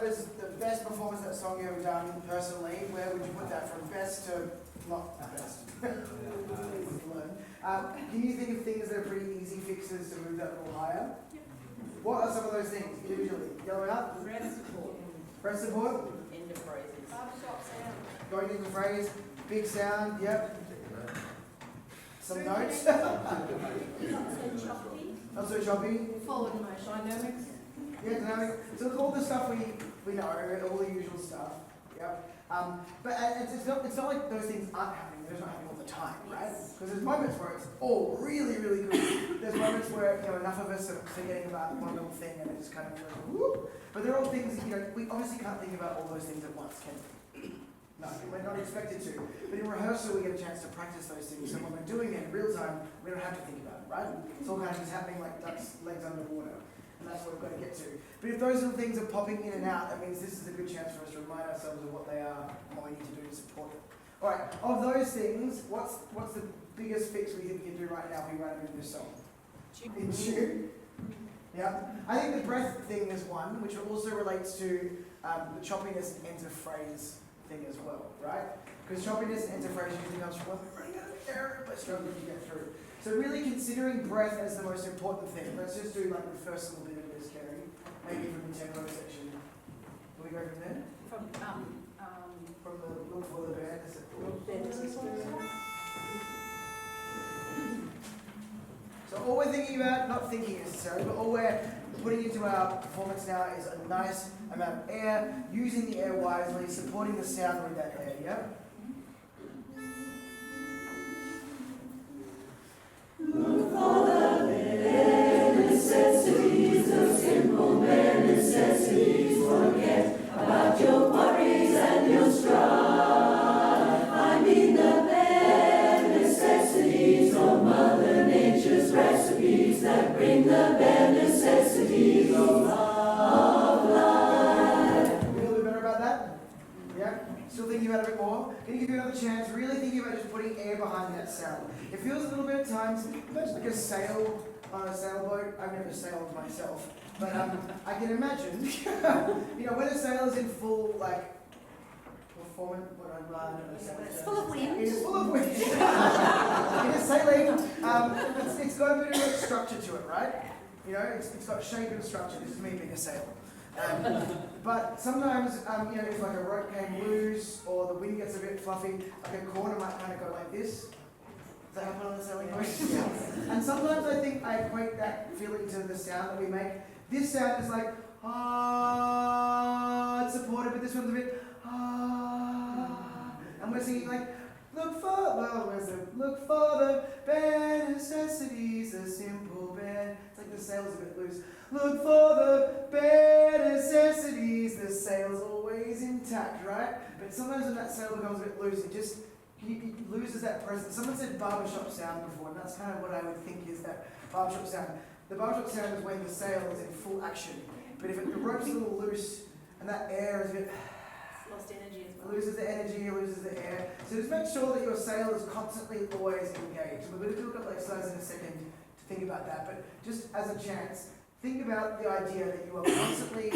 was the best performance of that song you ever done personally, where would you put that from best to not best? Can you think of things that are pretty easy fixes to move that a little higher? What are some of those things individually? Yellow out? Breath support. Breath support? End of phrases. Barbershop sound. Going into the phrase, big sound, yep. Some notes. Not so choppy. Not so choppy. Forward motion. Dynamics. Yeah, dynamic. So look, all the stuff we know, all the usual stuff. Yep. But it's not like those things aren't happening. They're just not happening all the time, right? Because there's moments where it's all really, really good. There's moments where enough of us are forgetting about one little thing and it just kind of goes whoop. But they're all things we obviously can't think about all those things at once, can we? No, we're not expected to. But in rehearsal, we get a chance to practice those things. So when we're doing it in real time, we don't have to think about it, right? It's all kind of just happening like ducks' legs under water. And that's what we've got to get to. But if those little things are popping in and out, that means this is a good chance for us to remind ourselves of what they are and what we need to do to support them. All right, of those things, what's the biggest fix we think we can do right now if we run into this song? In tune. Yeah. I think the breath thing is one, which also relates to the choppiness and end of phrase thing as well, right? Because choppiness and end of phrase usually comes from when we're running out of air, but struggling to get through. So really considering breath as the most important thing. Let's just do like the first little bit of this, Kerry. Maybe from the tempo section. Will we go from there? From From the look for the band, is it? So all we're thinking about, not thinking necessarily, but all we're putting into our performance now is a nice amount of air, using the air wisely, supporting the sound with that air, yeah? Look for the bare necessities, the simple bare necessities. Forget about your worries and your strife. I mean the bare necessities of Mother Nature's recipes that bring the bare necessities of life. A little bit better about that? Yeah? Still thinking about it a bit more? Going to give you another chance, really thinking about just putting air behind that sound. It feels a little bit at times, imagine like a sail on a sailboat. I've never sailed myself, but I can imagine, when a sail is in full, performance, It's full of wind. It's full of wind. It is sailing. It's got a bit of a structure to it, right? It's got shape and structure. This is me being a sail. But sometimes, if like a rope came loose or the wind gets a bit fluffy, like a corner might kind of go like this. Does that happen on the sailing boat? Yeah. And sometimes I think I equate that feeling to the sound that we make. This sound is like, it's supported, but this one's a bit, and we're singing like, look for the bare necessities, the simple bare. It's like the sail's a bit loose. Look for the bare necessities, the sail's always intact, right? But sometimes when that sail becomes a bit loose, it loses that presence. Someone said barbershop sound before, and that's kind of what I would think is that barbershop sound. The barbershop sound is when the sail is in full action. But if the rope's a little loose and that air is a bit... Lost energy as well. It loses the energy, it loses the air. So just make sure that your sail is constantly always engaged. We're going to do a couple of exercises in a second to think about that, but just as a chance, think about the idea that you are constantly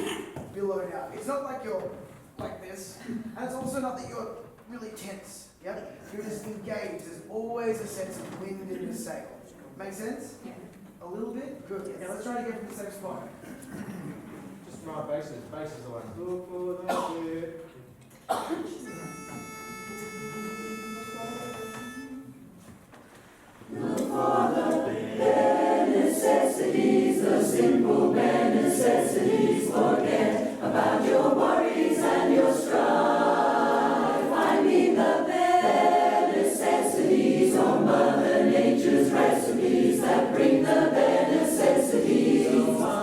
billowed out. It's not like you're like this, and it's also not that you're really tense. Yep? You're just engaged. There's always a sense of wind in the sail. Make sense? Yeah. A little bit? Good. Now let's try to get from the same spot. Just my basses. Basses are like, look for the bit. Look for the bare necessities, the simple bare necessities. Forget about your worries and your strife. I mean the bare necessities of Mother Nature's recipes that bring the bare necessities of life.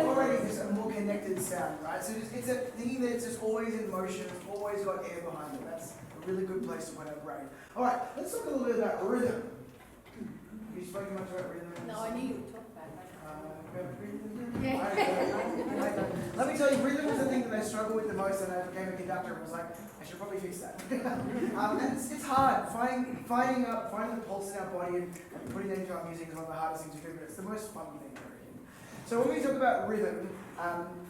Already there's a more connected sound, right? So it's a thinking that it's just always in motion, it's always got air behind it. That's a really good place to put our brain. Alright, let's talk a little bit about rhythm. Have you spoken much about rhythm? No, I knew you would talk about that. Let me tell you, rhythm was the thing that I struggled with the most, and I became a conductor and was like, I should probably fix that. And it's hard. Finding the pulse in our body and putting that into our music is one of the hardest things to do, but it's the most fun thing, I reckon. So when we talk about rhythm,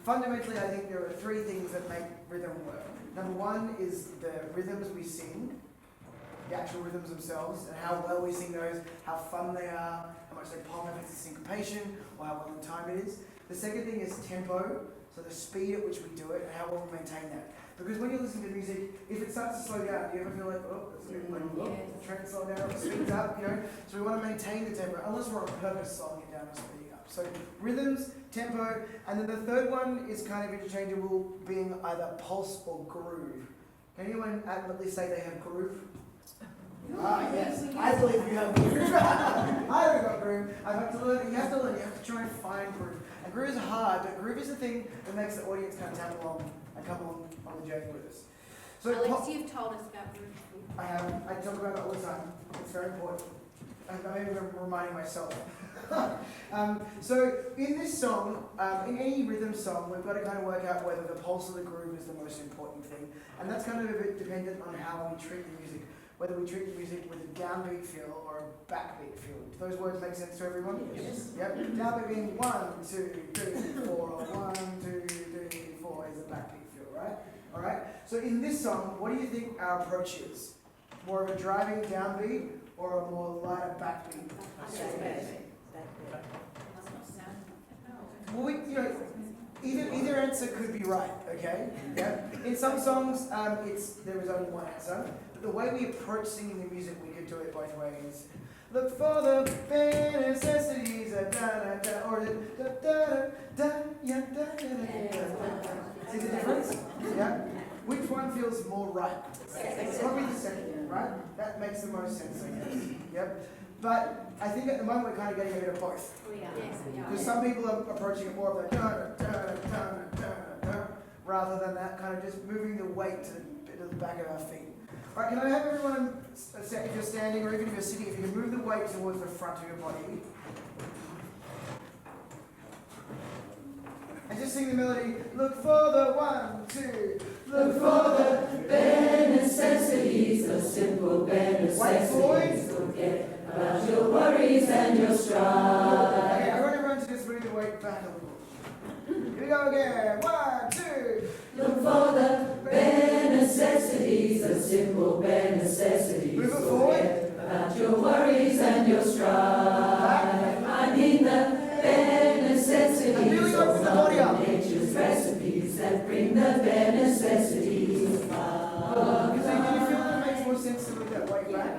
fundamentally I think there are three things that make rhythm work. Number one is the rhythms we sing, the actual rhythms themselves, and how well we sing those, how fun they are, how much they pop if it's a syncopation, or how well in time it is. The second thing is tempo, so the speed at which we do it and how well we maintain that. Because when you listen to music, if it starts to slow down, do you ever feel like, oh, it's a bit like, oh, trying to slow down, it speeds up, So we want to maintain the tempo, unless we're on purpose slowing it down and speeding up. So rhythms, tempo, and then the third one is kind of interchangeable, being either pulse or groove. Can anyone adamantly say they have groove? Ah, yes. I believe you have groove. I haven't got groove. I've had to learn. You have to try and find groove. And groove is hard, but groove is the thing that makes the audience kind of tap along and come along on the journey with us. So Alex, you've told us about group. I have. I talk about it all the time. It's very important. I'm even reminding myself. So in this song, in any rhythm song, we've got to kind of work out whether the pulse of the groove is the most important thing. And that's kind of a bit dependent on how we treat the music. Whether we treat the music with a downbeat feel or a backbeat feel. Do those words make sense to everyone? Yes. Yep. Downbeat being 1, 2, 3, 4, 1, 2, 3, 4 is a backbeat feel, right? Alright? So in this song, what do you think our approach is? More of a driving downbeat or a more lighter backbeat? Well, either answer could be right, okay? Yeah. In some songs, there is only one answer. But the way we approach singing the music, we could do it both ways. Look for the bare necessities, da da da, or da da da, yeah, da da da. See the difference? Yeah. Which one feels more right? Probably the second, right? That makes the most sense, I guess. Yep. But I think at the moment we're kind of getting a bit of both. Yes, we are. Because some people are approaching it more of the da-da-da-da-da-da, rather than that kind of just moving the weight to the back of our feet. All right, can I have everyone, if you're standing or even if you're sitting, if you can move the weight towards the front of your body. And just sing the melody, look for the 1, 2, Look for the bare necessities, the simple bare necessities. Forget about your worries and your strife. Okay, I want everyone to just move the weight back a little. Here we go again. 1, 2. Look for the bare necessities, the simple bare necessities. Move it forward. Forget about your worries and your strife. Back. I mean the bare necessities And really open the body up. nature's recipes that bring the bare necessities Because do you feel that it makes more sense to move that weight back?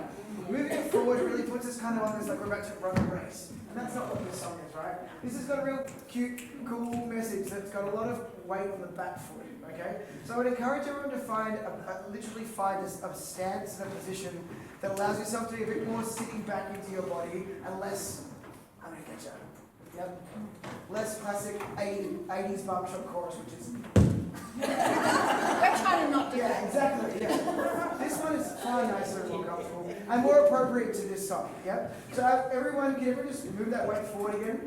Moving it forward really puts us kind of on this like we're about to run a race. And that's not what this song is, right? This has got a real cute, cool message that's got a lot of weight on the back foot, okay? So I would encourage everyone to literally find a stance and a position that allows yourself to be a bit more sitting back into your body and less, I'm going to get you. Yep. Less classic 80s barbershop chorus, which is... We're trying to not do Yeah, that. exactly, yeah. This one is far nicer and more comfortable and more appropriate to this song, yeah? So everyone, can everyone just move that weight forward again?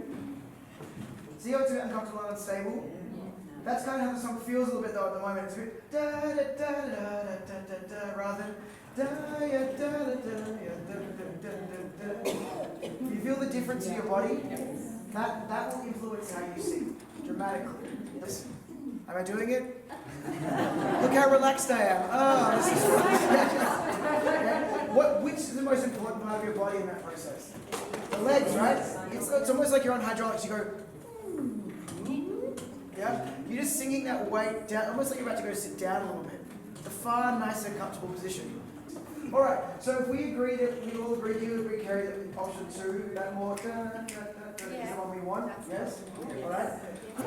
See how it's a bit uncomfortable and unstable? That's kind of how the song feels a little bit though at the moment. It's a bit da da da da da da da da rather than da ya da da da ya da da da da da. You feel the difference in your body? That will influence how you sing dramatically. Listen. Am I doing it? Look how relaxed I am. Oh, this is fun. Which is the most important part of your body in that process? The legs, right? It's almost like you're on hydraulics. You go, yeah? You're just singing that weight down, almost like you're about to go sit down a little bit. It's a far nicer, comfortable position. All right, so if we agree that we all agree, you agree, Kerry, that option 2, that more is the one we want? Yes? All right.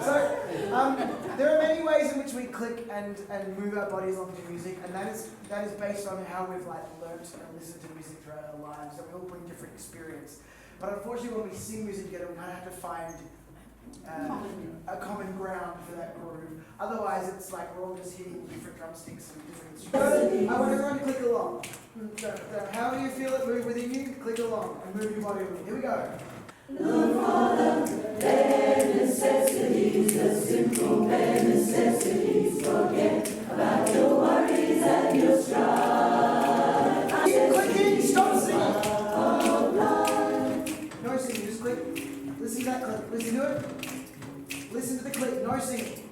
So, there are many ways in which we click and move our bodies along to music, and that is based on how we've learnt and listened to music throughout our lives. So we all bring different experience. But unfortunately, when we sing music together, we kind of have to find a common ground for that groove. Otherwise, it's like we're all just hitting different drumsticks and different instruments. I want everyone to click along. How do you feel it move within you? Click along and move your body with it. Here we go. Look for the bare necessities, the simple bare necessities. Forget about your worries and your strife. Keep clicking, stop singing. No singing, just click. Listen to that click. Listen to it. No singing.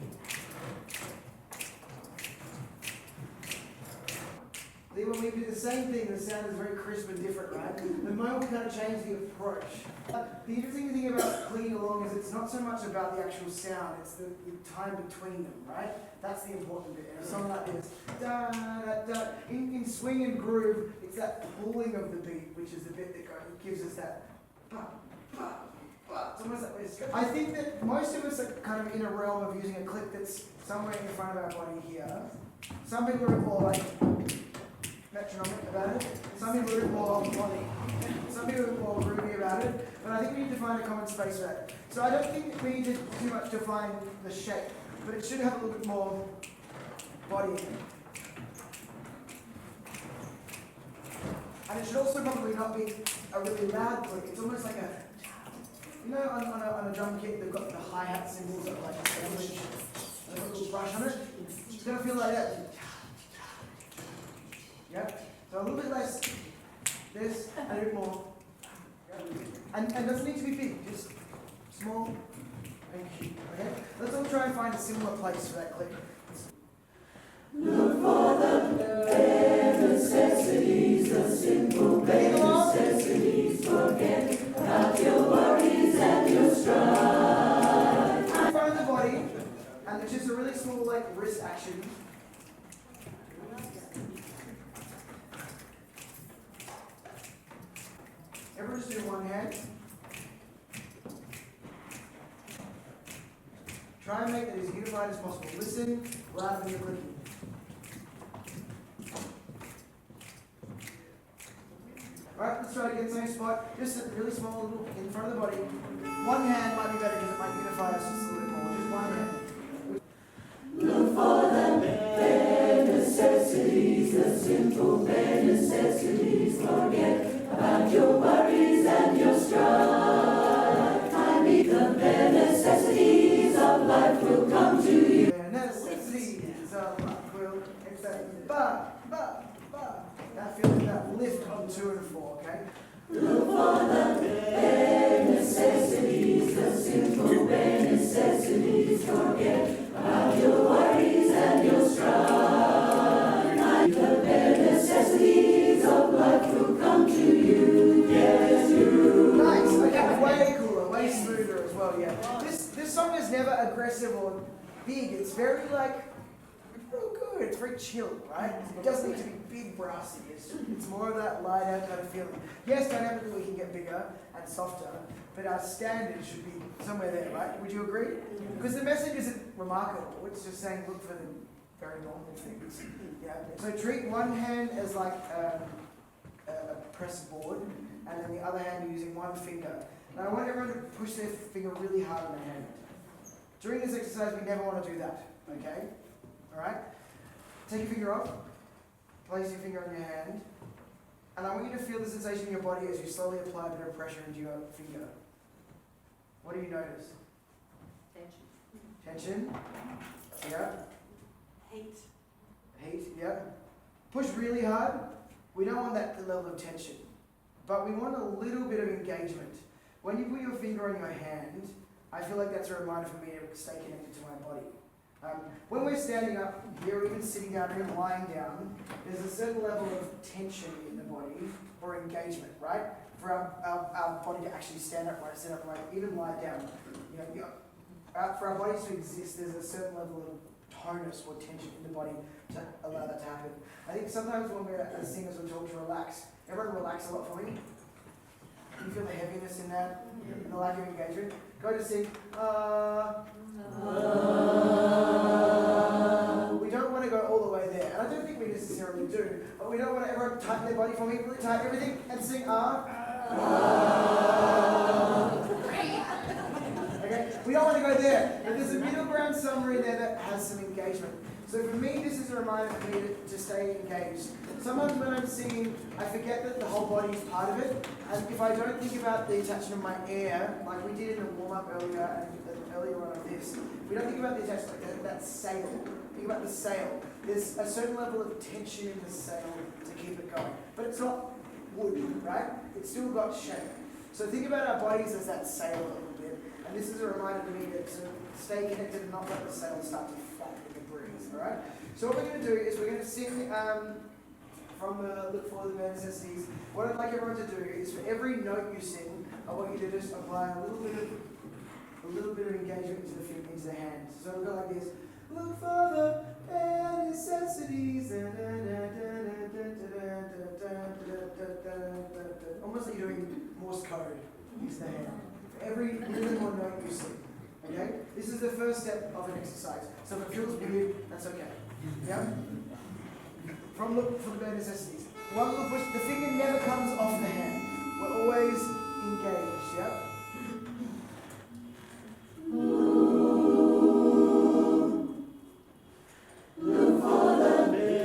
See, when we do the same thing, the sound is very crisp and different, right? The moment we kind of change the approach. The interesting thing about clicking along is it's not so much about the actual sound, it's the time between them, right? That's the important bit. And a song like this, da da da, in swing and groove, it's that pulling of the beat, which is the bit that gives us that ba, ba, ba. It's almost like this. I think that most of us are kind of in a realm of using a click that's somewhere in front of our body here. Some people are more like metronomic about it. Some people are a bit more some people are more groovy about it. But I think we need to find a common space for that. So I don't think we need to too much define the shape, but it should have a little bit more body in it. And it should also probably not be a really loud click. It's almost like a, you know, on a drum kit, they've got the hi-hat cymbals that are like established, and a little brush on it. It's going to feel like that. Yeah? So a little bit less this, and a bit more. Yeah? And it doesn't need to be big, just small and cute. Okay? Let's all try and find a similar place for that click. Look for the bare necessities, the simple bare necessities. Forget about your worries and your strife. In front of the body, and it's just a really small like wrist action. Everyone just do one hand. Try and make it as unified as possible. Listen louder than you're clicking. Alright, let's try to get the same spot. Just a really small little in front of the body. One hand might be better because it might unify us just a little bit more. Just one hand. Look for the bare necessities, the simple bare necessities. Forget about your worries and your strife. I need the bare necessities of life will come to you. Bare necessities of life will. It's that ba, ba, ba. That feeling, that lift on 2 and 4, okay? Look for the bare necessities, the simple bare necessities. Forget about your worries and your strife. The bare necessities of life will come to you. Yes, you. Nice, okay, way cooler, way smoother as well, yeah. This song is never aggressive or big, it's very like, real good, it's very chill, right? It doesn't need to be big brassy, it's more of that light out kind of feeling. Yes, dynamically we can get bigger and softer, but our standard should be somewhere there, right? Would you agree? Because the message isn't remarkable, it's just saying look for the very normal things. Yeah. So treat one hand as like a press board, and then the other hand you're using one finger. Now I want everyone to push their finger really hard on their hand. During this exercise we never want to do that, okay? Alright? Take your finger off, place your finger on your hand, and I want you to feel the sensation in your body as you slowly apply a bit of pressure into your finger. What do you notice? Tension? Yeah. Heat. Heat, yeah. Push really hard. We don't want that level of tension, but we want a little bit of engagement. When you put your finger on your hand, I feel like that's a reminder for me to stay connected to my body. When we're standing up here, or even sitting down, or even lying down, there's a certain level of tension in the body, or engagement, right? For our body to actually stand upright, sit upright, even lie down. For our bodies to exist, there's a certain level of tonus or tension in the body to allow that to happen. I think sometimes when we're as singers, we're told to relax. Everyone relax a lot for me. Can you feel the heaviness in that? And the lack of engagement? Go to sing. We don't want to go all the way there. And I don't think we necessarily do. But we don't want to everyone tighten their body for me, really tight everything, and sing Okay? We don't want to go there. But there's a middle ground somewhere in there that has some engagement. So for me, this is a reminder for me to stay engaged. Sometimes when I'm singing, I forget that the whole body is part of it. And if I don't think about the attachment of my ear, like we did in the warm-up earlier and earlier on of this, if we don't think about the attachment, like that sail, think about the sail. There's a certain level of tension in the sail to keep it going. But it's not wood, right? It's still got shape. So think about our bodies as that sail a little bit. And this is a reminder to me that stay connected and not let the sails start to flap in the breeze, alright? So what we're going to do is we're going to sing from the Look for the Bare Necessities. What I'd like everyone to do is for every note you sing, I want you to just apply a little bit of engagement into the feet, into the hands. So we'll go like this. Look for the bare necessities. Almost like you're doing Morse code. Use the hand. For every rhythm or note you sing. Okay? This is the first step of an exercise. So if it feels weird, that's okay. Yeah? From Look for the Bare Necessities. One little push. The finger never comes off the hand. We're always engaged. Yeah? Look for the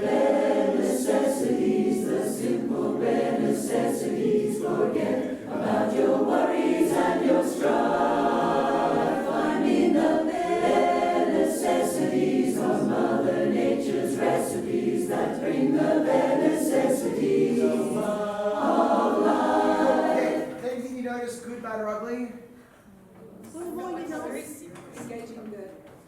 bare necessities, the simple bare necessities. Forget about your worries and your strife. I'm in the bare necessities of Mother Nature's recipes that bring the bare necessities of life. Anything you notice, good, bad, or ugly? Engaging the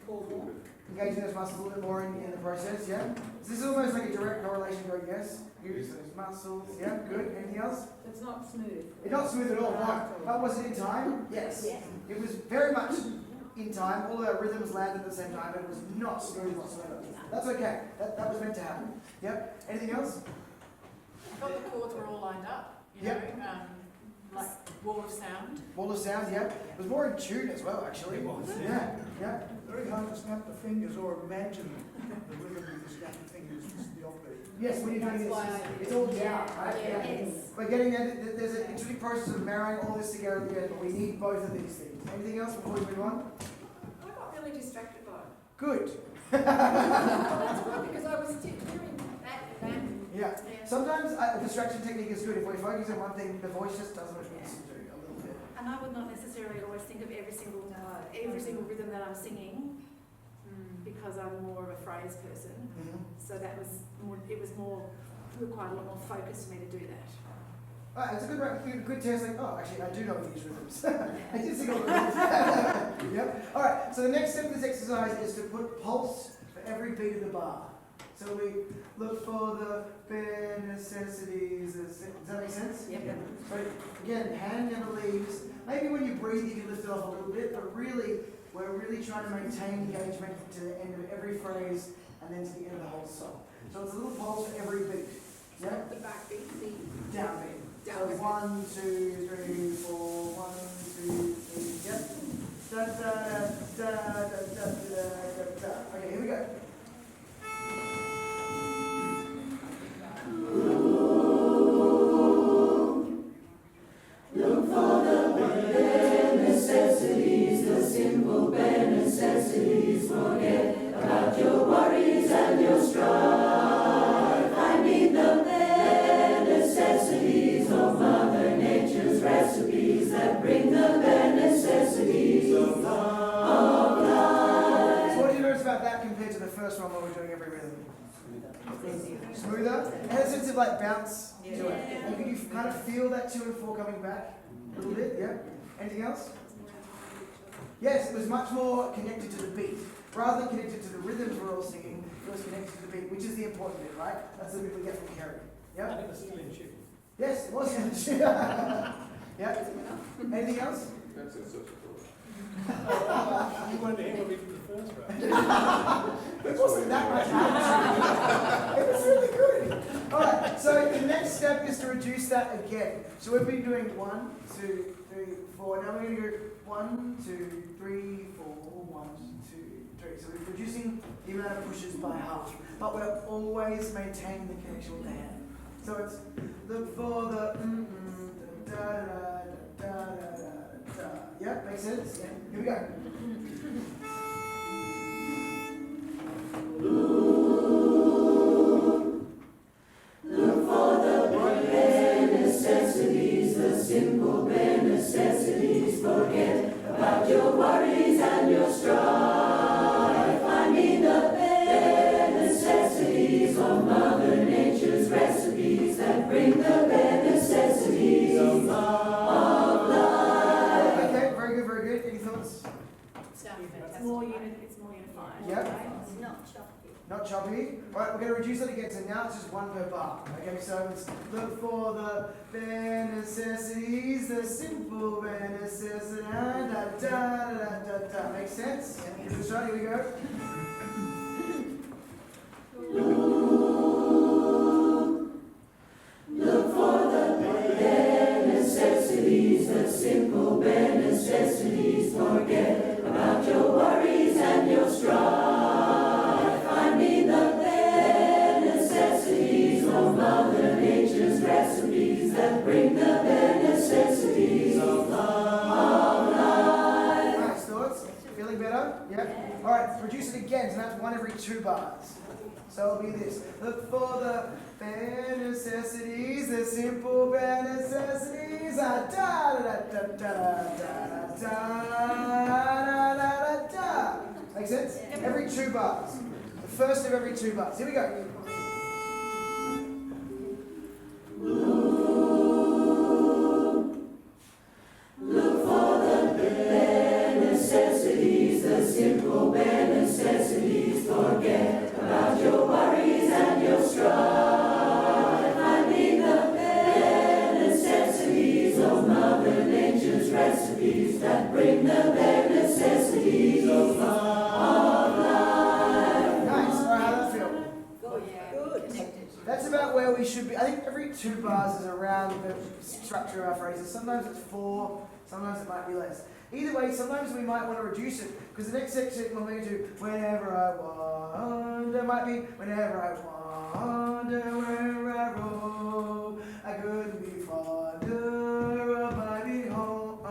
core more. Engaging those muscles a little bit more in the process, yeah? So this is almost like a direct correlation going, yes? Use those muscles, yeah? Good. Anything else? It's not smooth. It's not smooth at all, no. But was it in time? Yes. It was very much in time. All our rhythms landed at the same time, but it was not smooth whatsoever. That's okay. That was meant to happen. Yep. Anything else? I thought the chords were all lined up, you know, like wall of sound. Wall of sounds, yeah. It was more in tune as well, actually. It was, Yeah, yeah. Very hard to snap the fingers or imagine the rhythm with the snapping fingers, just the offbeat. Yes, when you're doing That's why this, I- it's all down, right? Yeah, yes. But getting there, there's an interesting process of marrying all this together, but we need both of these things. Anything else before we move on? I got really distracted by it. Good. Well, that's good because I was doing that and that. Yeah. Sometimes a distraction technique is good. If we focus on one thing, the voice just does what it needs to do a little bit. And I would not necessarily always think of every single rhythm that I'm singing because I'm more of a phrase person. So that was more. It required a lot more focus for me to do that. It's a good test. Like, oh, actually, I do know these rhythms. I did sing all the rhythms. Yep. All right. So the next step of this exercise is to put pulse for every beat of the bar. So we look for the bare necessities. Does that make sense? Yep. So again, hand never leaves. Maybe when you breathe, you can lift it off a little bit, but really, we're really trying to maintain engagement to the end of every phrase and then to the end of the whole song. So it's a little pulse for every beat. Yeah? The backbeat, the Downbeat. So downbeat. 1, 2, 3, 4, 1, 2, 3, yep. Da da da da da da da da. Okay, here we go. Look for the bare necessities, the simple bare necessities. Forget about your worries and your strife. I mean the bare necessities of Mother Nature's recipes that bring the bare necessities of life. So what do you notice about that compared to the first one where we're doing every rhythm? Smoother? It has a sense of like bounce to it. And can you kind of feel that 2 and 4 coming back a little bit? Yeah? Anything else? Yes, it was much more connected to the beat. Rather than connected to the rhythms we're all singing, it was connected to the beat, which is the important bit, right? That's the bit we get from Kerry. Yeah? And it was still in tune. Yes, it was. Yeah? Anything else? You wanted to hear what we did the first round. It wasn't that much action. It was really good. Alright, so the next step is to reduce that again. So we've been doing 1, 2, 3, 4. Now we're going to go 1, 2, 3, 4, 1, 2, 3. So we're reducing the amount of pushes by half. But we're always maintaining the connection with the hand. So it's look for the da da da da da da. Yeah, makes sense? Yeah. Here we go. Look for the bare necessities, the simple bare necessities. Forget about your worries and your strife. I mean the bare necessities of Mother Nature's recipes that bring the bare necessities of life. Okay, very good, very good. Any thoughts? Sounds fantastic. more Yep. It's not choppy. Not choppy. All right, we're going to reduce it again. So now it's just one per bar. Okay, so it's look for the bare necessities, the simple bare necessities. Da da da da da da. Makes sense? Give it a shot. Here we go. Look for the bare necessities, the simple bare necessities. Forget about your worries and your strife. I mean the bare necessities of Mother Nature's recipes that bring the bare necessities of life. Nice thoughts. Feeling better? Yep. All right, reduce it again. So that's one every 2 bars. So it'll be this. Look for the bare necessities, the simple bare necessities. Da da da da da da da da da. Make sense? Every 2 bars. The first of every 2 bars. Here we go. Look for the bare necessities, the simple bare necessities. Forget about your worries and your strife. I mean the bare necessities of Mother Nature's recipes that bring the bare necessities of life. Nice. All right, how does that feel? Good. Good. Connected. That's about where we should be. I think every 2 bars is around the structure of our phrases. Sometimes it's 4, sometimes it might be less. Either way, sometimes we might want to reduce it because the next section we're going to do whenever I wander might be whenever I wander where I roam. I couldn't be fonder of my behold.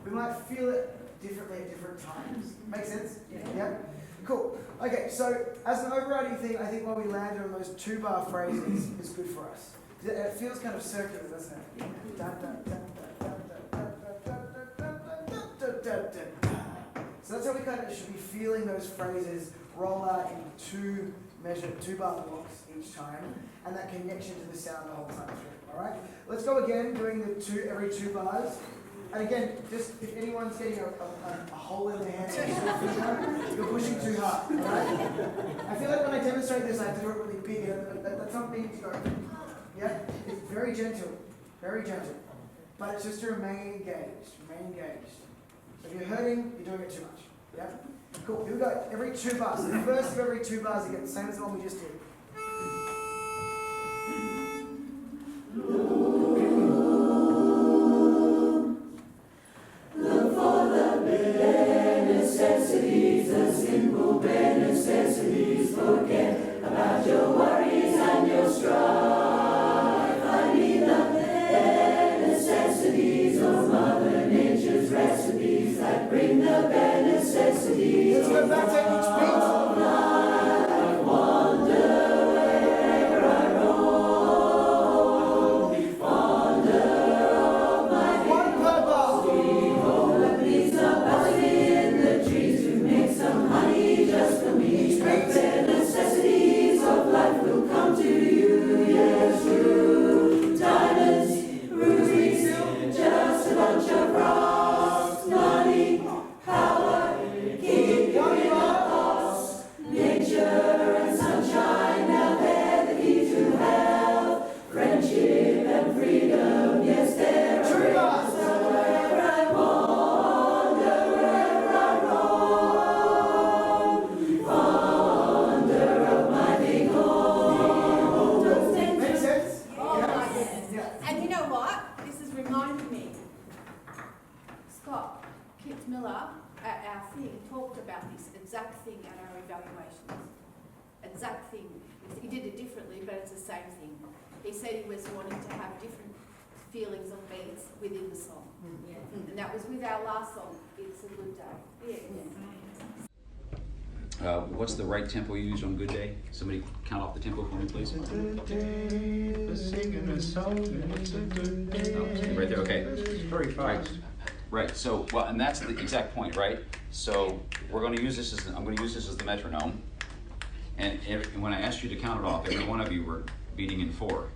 We might feel it differently at different times. Make sense? Yeah? Cool. Okay, so as an overriding thing, I think while we landed on those 2 bar phrases is good for us. It feels kind of circular, doesn't it? Dun, dun, dun, dun, dun, dun, dun, dun, dun, dun, dun. So that's how we kind of should be feeling those phrases roll out in 2 measured 2 bar blocks each time, and that connection to the sound the whole time through. All right. Let's go again, doing the every 2 bars. And again, just if anyone's getting a hole in their hand, you're pushing too hard. All right? I feel like when I demonstrate this, I have to do it really big. That's not being to go. Yeah, it's very gentle, but it's just to remain engaged. So if you're hurting, you're doing it too much. Yeah, cool. Here we go. Every 2 bars. So the first of every 2 bars again, same as the one we just did. Look for the bare necessities, the simple bare necessities. Forget about your worries and your strife. I mean the bare necessities of Mother Nature's recipes that bring the bare necessities Let's go back to each beat. of life. Wander wherever I roam, be fonder of my 1 per bar. Need somebody in the trees to make some honey just for me. The bare necessities of life will come to you, yes, true. Diamonds, rubies, just a bunch of rocks. Money, power, keep your box. Nature and sunshine, now they're the key to health. Friendship and freedom, yes, they're a reason where I wander, wherever I roam. Fonder of my big home. Make sense? Oh, yes. Yeah. And you know what? This is reminding me. Scott Kit Miller at our thing talked about this exact thing at our evaluations. Exact thing. He did it differently, but it's the same thing. He said he was wanting to have different feelings of beats within the song. And that was with our last song, It's a Good Day. What's the right tempo you use on Good Day? Somebody count off the tempo for me, please. It's a good day for singing a song, and it's a good day. Oh, right there, okay. It's very fast. Right, so, well, and that's the exact point, right? So we're going to use this as, I'm going to use this as the metronome. And when I asked you to count it off, every one of you were beating in 4.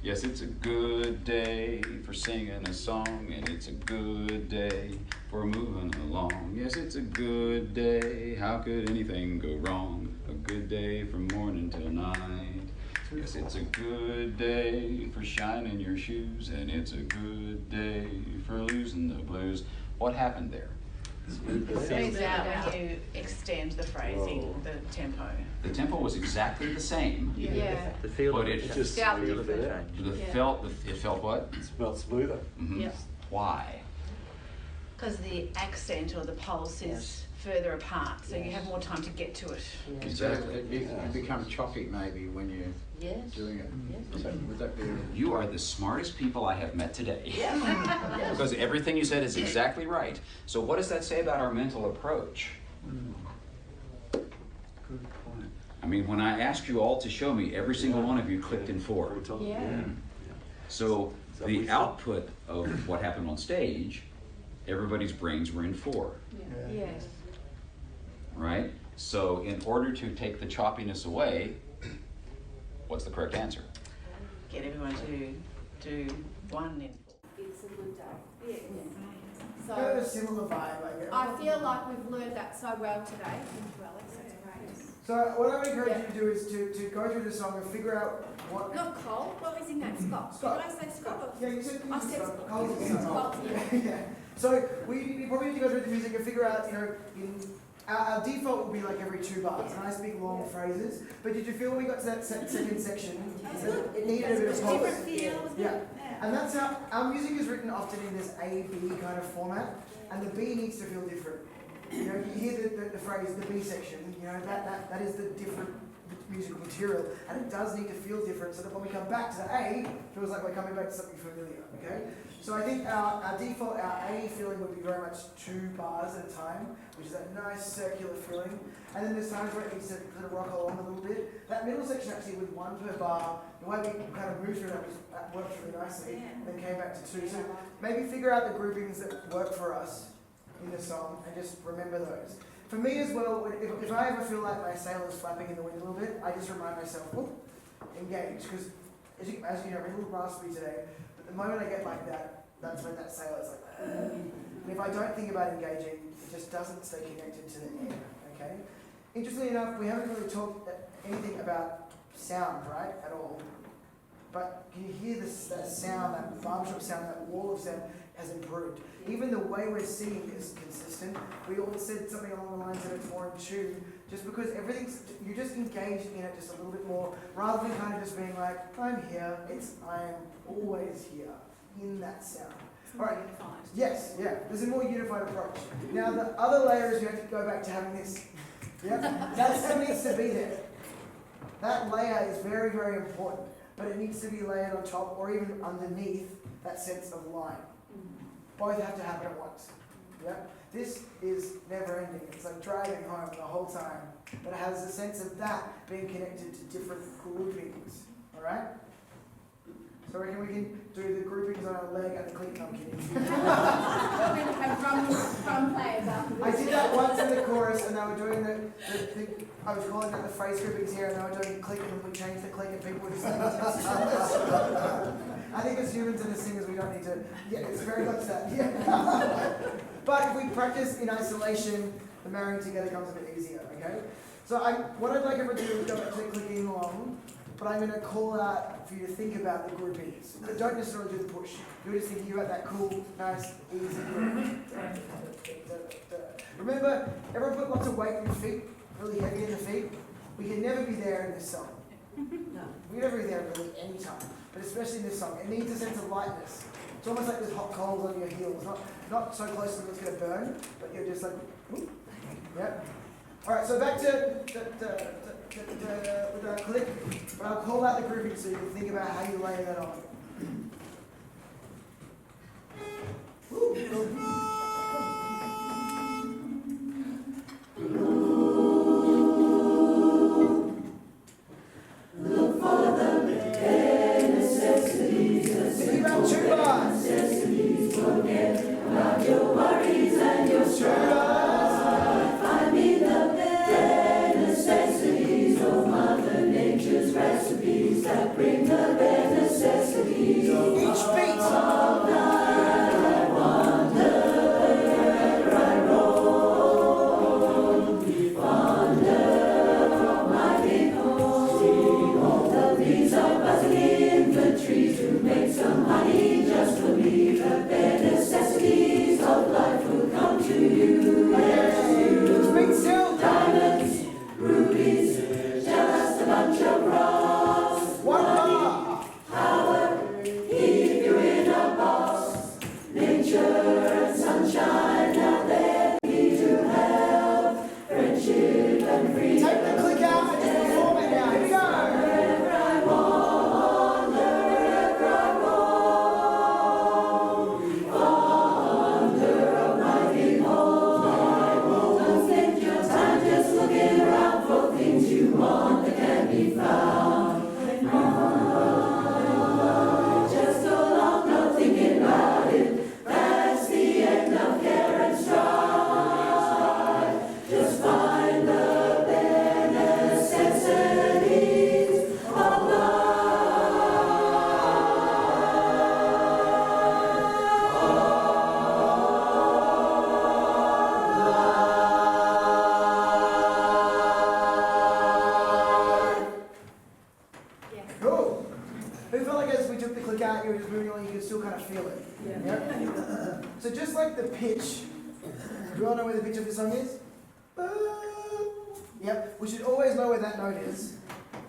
Yes, it's a good day for singing a song, and it's a good day for moving along. Yes, it's a good day. How could anything go wrong? A good day from morning till night. Yes, it's a good day for shining your shoes, and it's a good day for losing the blues. What happened there? Smooths out when you extend the phrasing, the tempo. The tempo was exactly the same. Yeah. The feel But of it it just felt felt a bit different. change. It felt what? It felt smoother. Mhm. Yep. Why? Because the accent or the pulse is further apart, so you have more time to get to it. Exactly. It become choppy maybe when you're Yes. doing it. Yes. So would that be? You are the smartest people I have met today. Because everything you said is exactly right. So what does that say about our mental approach? Good point. I mean, when I asked you all to show me, every single one of you clicked in 4. Yeah. So So we the said- output of what happened on stage, everybody's brains were in 4, Yes. right? So in order to take the choppiness away, what's the correct answer? Get everyone to do 1 in 4. It's a good day. Yeah. I have a So similar vibe. Like, I feel like we've learned that so well today. Thank you, Alex. That's great. So what I would encourage you to do is to go through the song and figure out what. Not Cole. What was his name? Scott. Scott. Did I say Scott? Or- Yeah, you said I said Scott. Scott. Cole's the son. Scott, yeah. Yeah. So we probably need to go through the music and figure out, our default will be like every 2 bars, and I speak long phrases. But did you feel when we got to that second section, that it needed a bit of Different pause? feel. Yeah. And that's how our music is written often in this A-B kind of format, and the B needs to feel different. You hear the phrase, the B section, that is the different musical material, and it does need to feel different so that when we come back to the A, it feels like we're coming back to something familiar, okay? So I think our default, our A feeling would be very much 2 bars at a time, which is that nice circular feeling, and then there's times where it needs to kind of rock along a little bit. That middle section actually with 1 per bar, the way we kind of moved through that worked really nicely, and then came back to 2. So maybe figure out the groupings that work for us in the song and just remember those. For me as well, if I ever feel like my sail is flapping in the wind a little bit, I just remind myself, engage, because as you know, I'm a little raspy today, but the moment I get like that, that's when that sail is like that. And if I don't think about engaging, it just doesn't stay connected to the air, okay? Interestingly enough, we haven't really talked anything about sound, right, at all. But can you hear that sound, that barbershop sound, that wall of sound has improved. Even the way we're singing is consistent. We all said something along the lines that it's more in tune, just because you're just engaged in it just a little bit more, rather than kind of just being like, I'm here, I'm always here, in that sound. All right. Yes, yeah, there's a more unified approach. Now the other layer is you have to go back to having this. Yeah, that still needs to be there. That layer is very, very important, but it needs to be layered on top or even underneath that sense of line. Both have to happen at once. Yeah? This is never ending. It's like driving home the whole time. But it has a sense of that being connected to different groupings. Alright? So I reckon we can do the groupings on our leg and the click. No, I'm kidding. We're going to have drum players after this. I did that once in the chorus and they were doing I was calling it the phrase groupings here and they were doing click and we changed the click and people were just like, I think as humans and as singers we don't need to, it's very much that, But if we practice in isolation, the marrying together comes a bit easier, okay? So what I'd like everyone to do is go back to clicking along, but I'm going to call out for you to think about the groupings. So don't necessarily do the push. You're just thinking about that cool, nice, easy group. Remember, everyone put lots of weight in your feet, really heavy in the feet. We can never be there in this song. No. We can never be there really any time, but especially in this song. It needs a sense of lightness. It's almost like there's hot coals on your heels. Not so close that it's going to burn, but you're just like, whoop. Yeah. All right, so back to with our click. But I'll call out the grouping so you can think about how you lay that on. Look for the bare necessities, Think about 2 bars. forget about your worries and your strife. Find me the bare necessities of Mother Nature's recipes that bring the bare necessities. felt like as we took the click out, you were just moving along, you could still kind of feel it. Yeah. So just like the pitch, do you all know where the pitch of the song is? Yep, we should always know where that note is.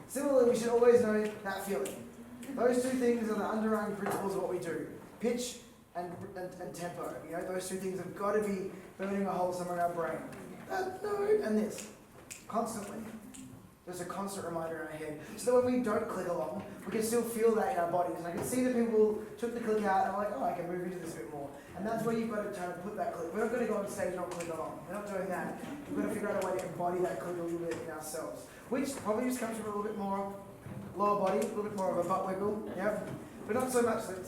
Similarly, we should always know that feeling. Those two things are the underlying principles of what we do. Pitch and tempo. You know, those two things have got to be burning a hole somewhere in our brain. That note and this. Constantly. There's a constant reminder in our head. So that when we don't click along, we can still feel that in our bodies. And I can see that people took the click out and are like, oh, I can move into this a bit more. And that's where you've got to try to put that click. We're not going to go on stage and not click along. We're not doing that. We've got to figure out a way to embody that click a little bit in ourselves. Which probably just comes from a little bit more lower body, a little bit more of a butt wiggle. Yep. But not so much that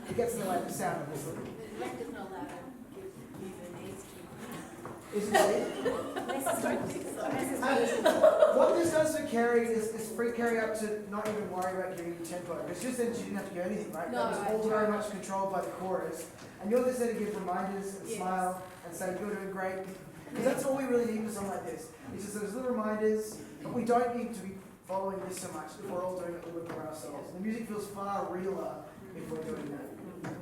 it gets in the way of the sound, obviously. Director's not allowed to give you the needs to. Isn't it? What this does for Carrie is free Carrie up to not even worry about giving you tempo. Because just then she didn't have to do anything, right? No, It was all very much controlled by the chorus. And you're just there to give reminders and smile and say, you're doing great. Because that's all we really need for a song like this. It's just those little reminders. But we don't need to be following this so much if we're all doing it a little bit more ourselves. The music feels far realer if we're doing that.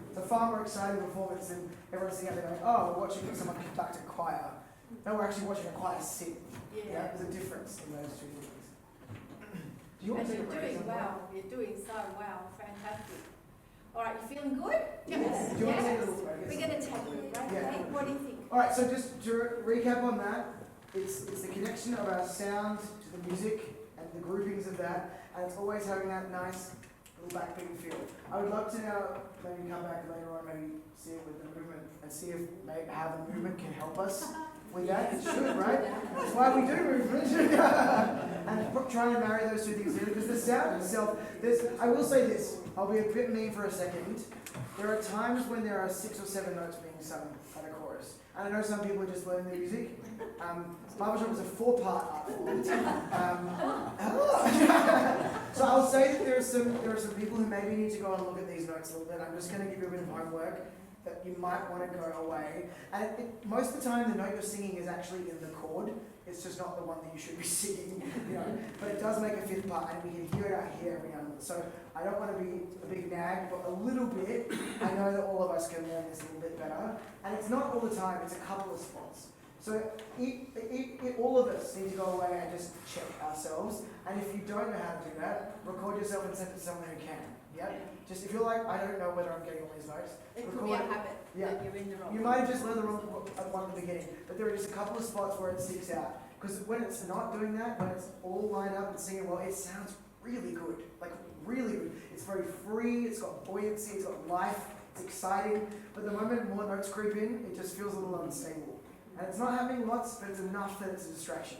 It's a far more exciting performance than everyone sitting out there going, oh, we're watching someone conduct a choir. No, we're actually watching a choir sing. Yeah. There's a difference in those two things. Do you want And to you're doing well. You're doing so well. Fantastic. All right, you feeling good? Yes. Do you want to take a little break? We're going to take a little break. Yeah. Hey, what do you think? All right, so just to recap on that, it's the connection of our sound to the music and the groupings of that, and it's always having that nice little backbeat feel. I would love to now maybe come back later on, maybe see it with the movement and see if maybe how the movement can help us with that. It should, right? That's why we do movement. And trying to marry those two things together, because the sound itself, I will say this, I'll be a bit mean for a second. There are times when there are 6 or 7 notes being sung at a chorus. And I know some people are just learning the music. Barbershop is a 4-part art form. So I'll say that there are some people who maybe need to go and look at these notes a little bit. I'm just going to give you a bit of homework that you might want to go away. And most of the time, the note you're singing is actually in the chord. It's just not the one that you should be singing, you know. But it does make a 5th part, and we can hear it out here every now and then. So I don't want to be a big nag, but a little bit. I know that all of us can learn this a little bit better. And it's not all the time, it's a couple of spots. So all of us need to go away and just check ourselves. And if you don't know how to do that, record yourself and send it to someone who can. Yep. Just if you're like, I don't know whether I'm getting all these notes. It could be a habit that you're in the wrong. You might have just learned the wrong one at the beginning, but there are just a couple of spots where it sticks out. Because when it's not doing that, when it's all lined up and singing well, it sounds really good. Like, really good. It's very free, it's got buoyancy, it's got life, it's exciting. But the moment more notes creep in, it just feels a little unstable. And it's not happening lots, but it's enough that it's a distraction.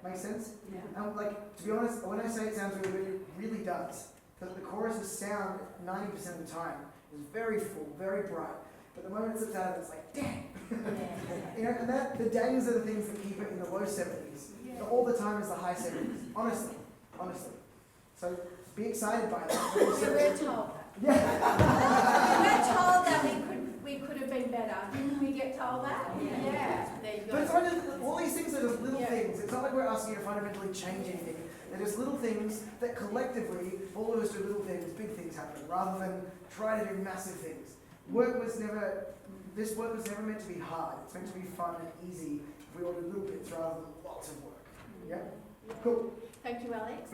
Make sense? Yeah. And like, to be honest, when I say it sounds really good, it really does. Because the chorus's sound, 90% of the time, is very full, very bright. But the moment it slips out, it's like, dang! You know, and the dangs are the things that keep it in the low 70s. So all the time is the high 70s. Honestly. So be excited by that. We were told that. Yeah. We were told that we could have been better. Didn't we get told that? Yeah. There you go. But it's not just, all these things are just little things. It's not like we're asking you to fundamentally change anything. They're just little things that collectively, all of us do little things, big things happen, rather than try to do massive things. This work was never meant to be hard. It's meant to be fun and easy if we all do little bits rather than lots of work. Yeah? Cool. Thank you, Alex.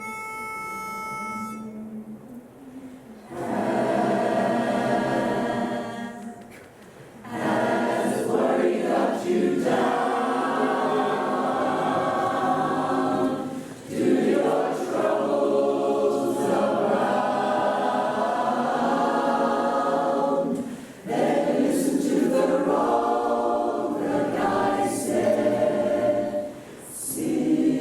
Has worry got you down? Simplify.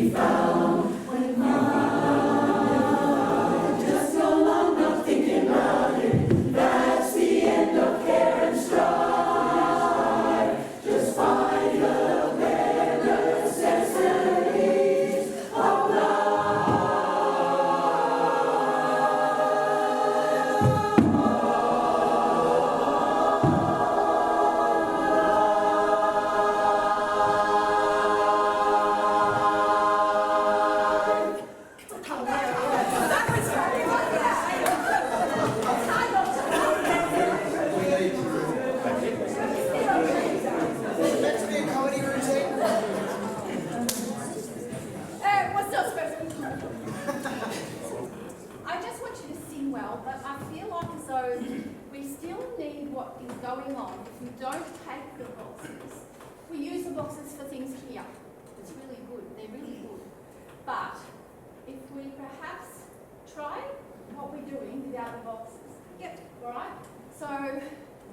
be found. When I just go along not thinking about it, that's the end of care and strife. Just find the bare necessities of life. Meant to be a comedy routine. What's else, person? I just want you to sing well, but I feel like as though we still need what is going on if we don't take the boxes. We use the boxes for things here. It's really good. They're really good. But if we perhaps try what we're doing without the boxes. Yep. All right? So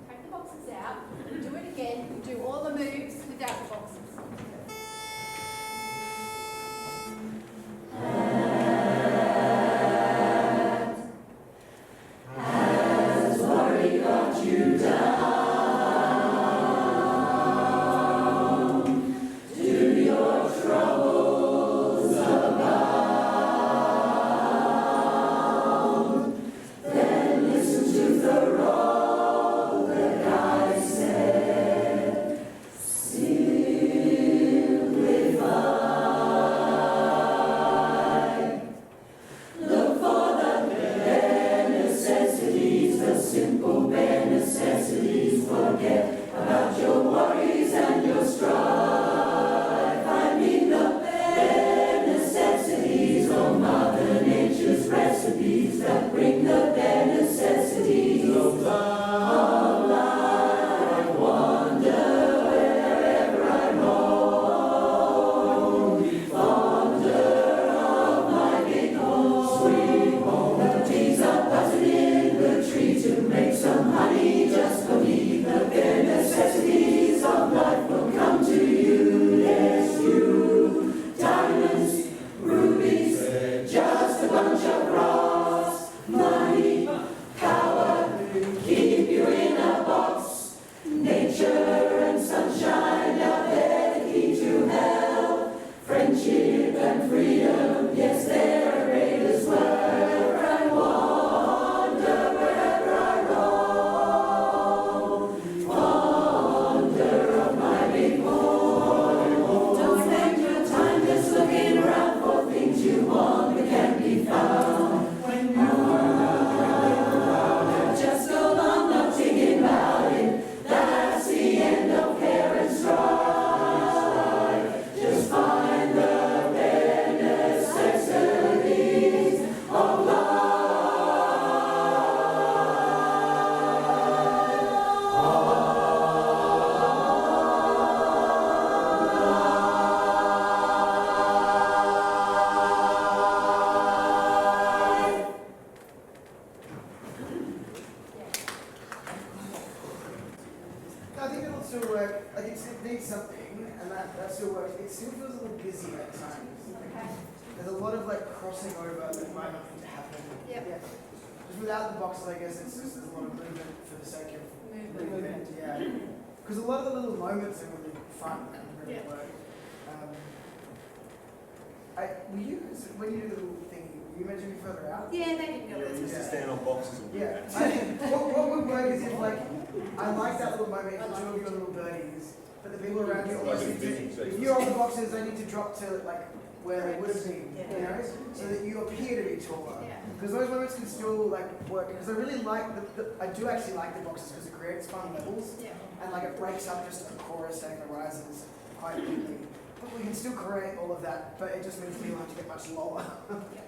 take the boxes out, do it again, do all the moves without the boxes. Has worry got you down? Do your troubles abound? Then listen to the road the guide said, simplify. Look for the bare necessities, the simple bare necessities. Forget about your worries and your strife. I mean the bare necessities, oh Mother Nature's recipes that bring the bare necessities of life. Wander wherever I roam, be fonder of my big home, sweet home. The bees are buzzing in the tree to make some honey. Just believe the bare necessities of life will come to you. Yes, you. Diamonds, rubies, just a bunch of rocks. Money, power, keep you in a box. Nature and sunshine out there, the key to health. Friendship and freedom, yes, they're great as well. And wander wherever I roam. Wander of my big home. Don't spend your time just looking around for things you want that can't be found. When you just go along not thinking about it, that's the end of care and strife. Just find the bare necessities of life. I think it'll still work. Like it needs something, and that still works. It still feels a little busy at times. Okay. There's a lot of like crossing over that might not need to happen. Yep. Yeah. Just without the boxes, I guess it's just there's a lot of movement for the sake of movement. Yeah. Because a lot of the little moments are really fun and really Yeah. work. Were you when you do the little thing? You mentioned me further out. Yeah, they didn't go Yeah, we used to Yeah. stand on boxes and do Yeah, that. I think what would work is if like I like that little moment, the two of your little birdies, but the people around you always need to. If you're on the boxes, they need to drop to like where they would have been, you know, so that you appear to be taller. Yeah. Because those moments can still like work. Because I really like I do actually like the boxes because it creates fun levels Yeah. and like it breaks up just the chorus and the rises quite neatly. But we can still create all of that, but it just means we don't have to get much lower. Yeah.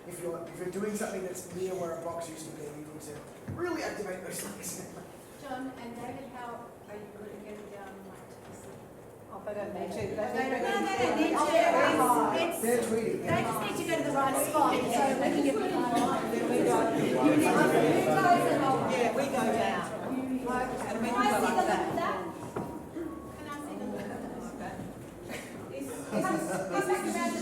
If you're doing something that's near where a box used to be, you need to really activate those things. John and David, how are you going to get it down like this? Oh, they don't need to. No, they don't need to. They're tweeting. They just need to go to the right spot, so we can get it on. Then we go. Yeah, we go down. And we Can can I go see like the that. look of that? Can I see the look of that? Okay. Come back around to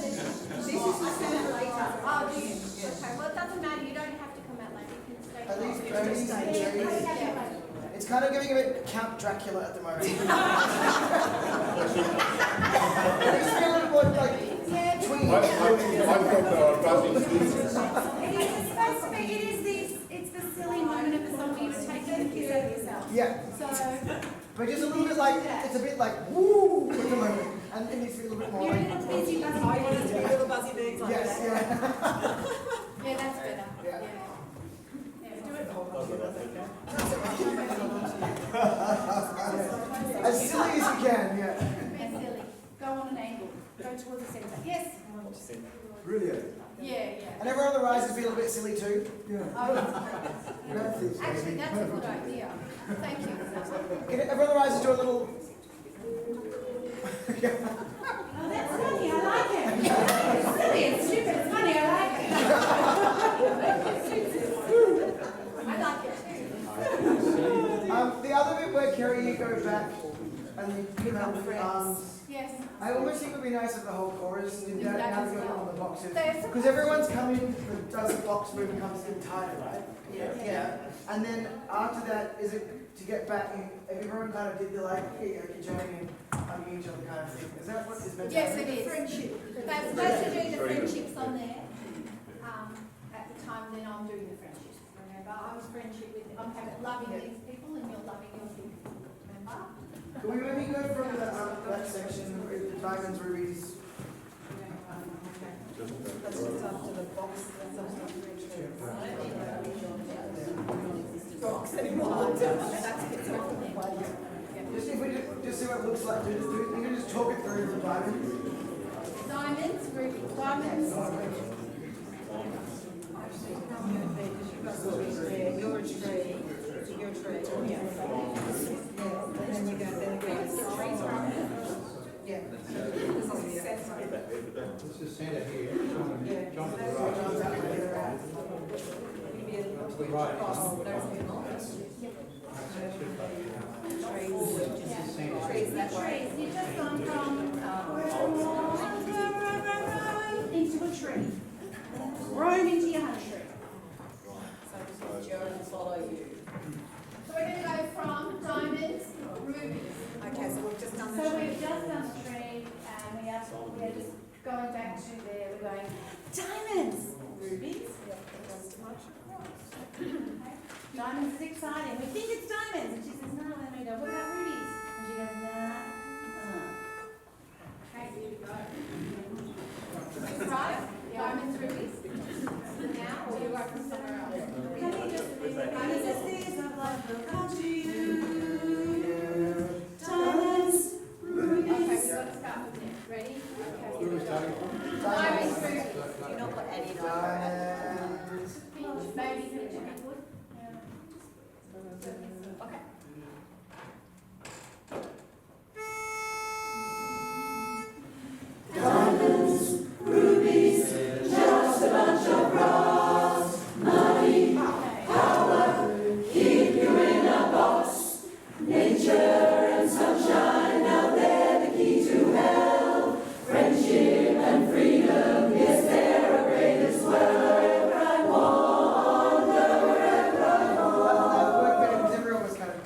kind of giving a bit Count Dracula at the moment. It makes me a little more like tween. I thought they were buzzing. It is supposed to be, it's the silly moment of the song where you're taking the piss out of yourself. Yeah. So, But just a little bit like, it's a bit like, woo, at the moment. And it needs to be a little bit more you're a like, little busy, I want it to be little buzzy things like yes, that. yeah. Yeah, that's better. Yeah. Do it. As silly as you can, yeah. Be silly. Go on an angle. Go towards the centre. Yes. Brilliant. Yeah. And everyone on the rise is feeling a bit silly too. Oh, actually, that's a good idea. Thank you. Can everyone on the rise do a little... Oh, that's funny. I like it. It's silly. It's stupid. It's funny. I like it. I like it too. The other bit where Kerry, you go back and you give out the arms. Yes. I almost think it would be nice if the whole chorus did that now that we're on the boxes. There's Because everyone's coming, does the box move and comes in tighter, right? Yeah. And then after that, is it to get back, everyone kind of did the like, you're joining in, hugging each other kind of thing. Is that what is meant to Yes, happen? it is. Friendship. They're supposed to do the friendships on there. At the time, then I'm doing the friendships. Remember, I was friendship with, I'm loving these people and you're loving your people. Remember? Can we maybe go from that section, the diamonds, rubies? That's what's up to the box. That's up to the box anymore. Just if we just see what it looks like, you can just talk it through the diamonds. Diamonds, rubies, diamonds. You're a tree. You're a tree. Yeah. And then you go, yeah. This is centre here. John to the right. To the right. Trees, the trees. You just gone from into a tree. Right into your honey tree. So Joe will follow you. So we're going to go from diamonds, rubies. Okay, so we've just done the So tree. we've just done the tree and we are just going back to there. We're going diamonds, rubies. Okay. Diamonds is exciting. We think it's diamonds. And she says, no. And then we go, what about rubies? And she goes, nah. Okay, here we go. Right? Diamonds, rubies. Now, or you go from somewhere else? Diamonds of love will come to you. Diamonds, rubies. Okay, we've got to start with them. Ready? Where are we starting from? Diamonds, rubies. You're not put any Diamonds. Maybe finish it wood. Okay. Diamonds, rubies, just a bunch of rocks. Money, power, keep you in a box. Nature and sunshine, now they're the key to health. Friendship and freedom, yes, they're a greatest wherever I wander, wherever I That worked better because everyone was kind of,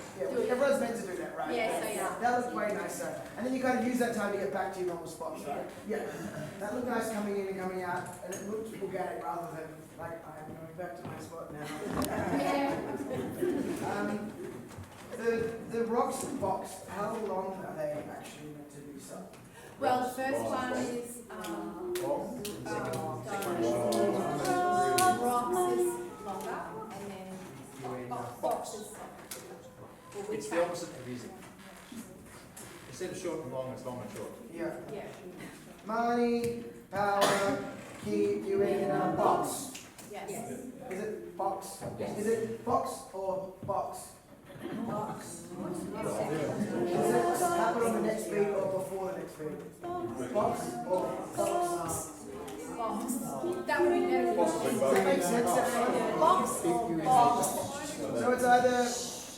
everyone's meant to do that, right? Yeah, so yeah. That was way nicer. And then you kind of use that time to get back to your normal spots, right? Yeah. That looked nice coming in and coming out, and it looked organic rather than like, I'm going back to my spot now. Yeah. The rocks box, how long are they actually meant to be sung? Well, the first one is rocks is longer, and then box is It's the opposite of music. Instead of short and long, it's long and short. Yeah. Yeah. Money, power, keep you in a box. Yes. Is it box? Is it box or box? Box. Does it happen on the next beat or before the next beat? Box or box? Box. That would be better. Does that make sense, everyone? Box. Box. So it's either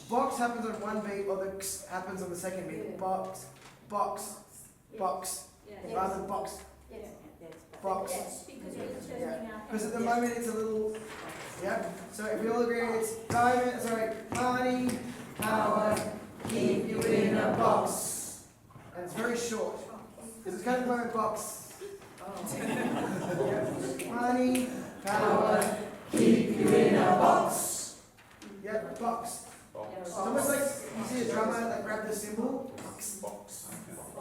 box happens on one beat or the x happens on the second beat. Box, box, box. Rather than box, Yes. box. Yes, because we're turning Yeah. our Because at the moment it's a little, yeah. So if we all agree it's diamond, sorry, money, power, keep you in a box. And it's very short. Because it's kind of like a box. Yep. Money, power, keep you in a box. Yep, box. It's almost like you see a drummer like grab the cymbal. Box.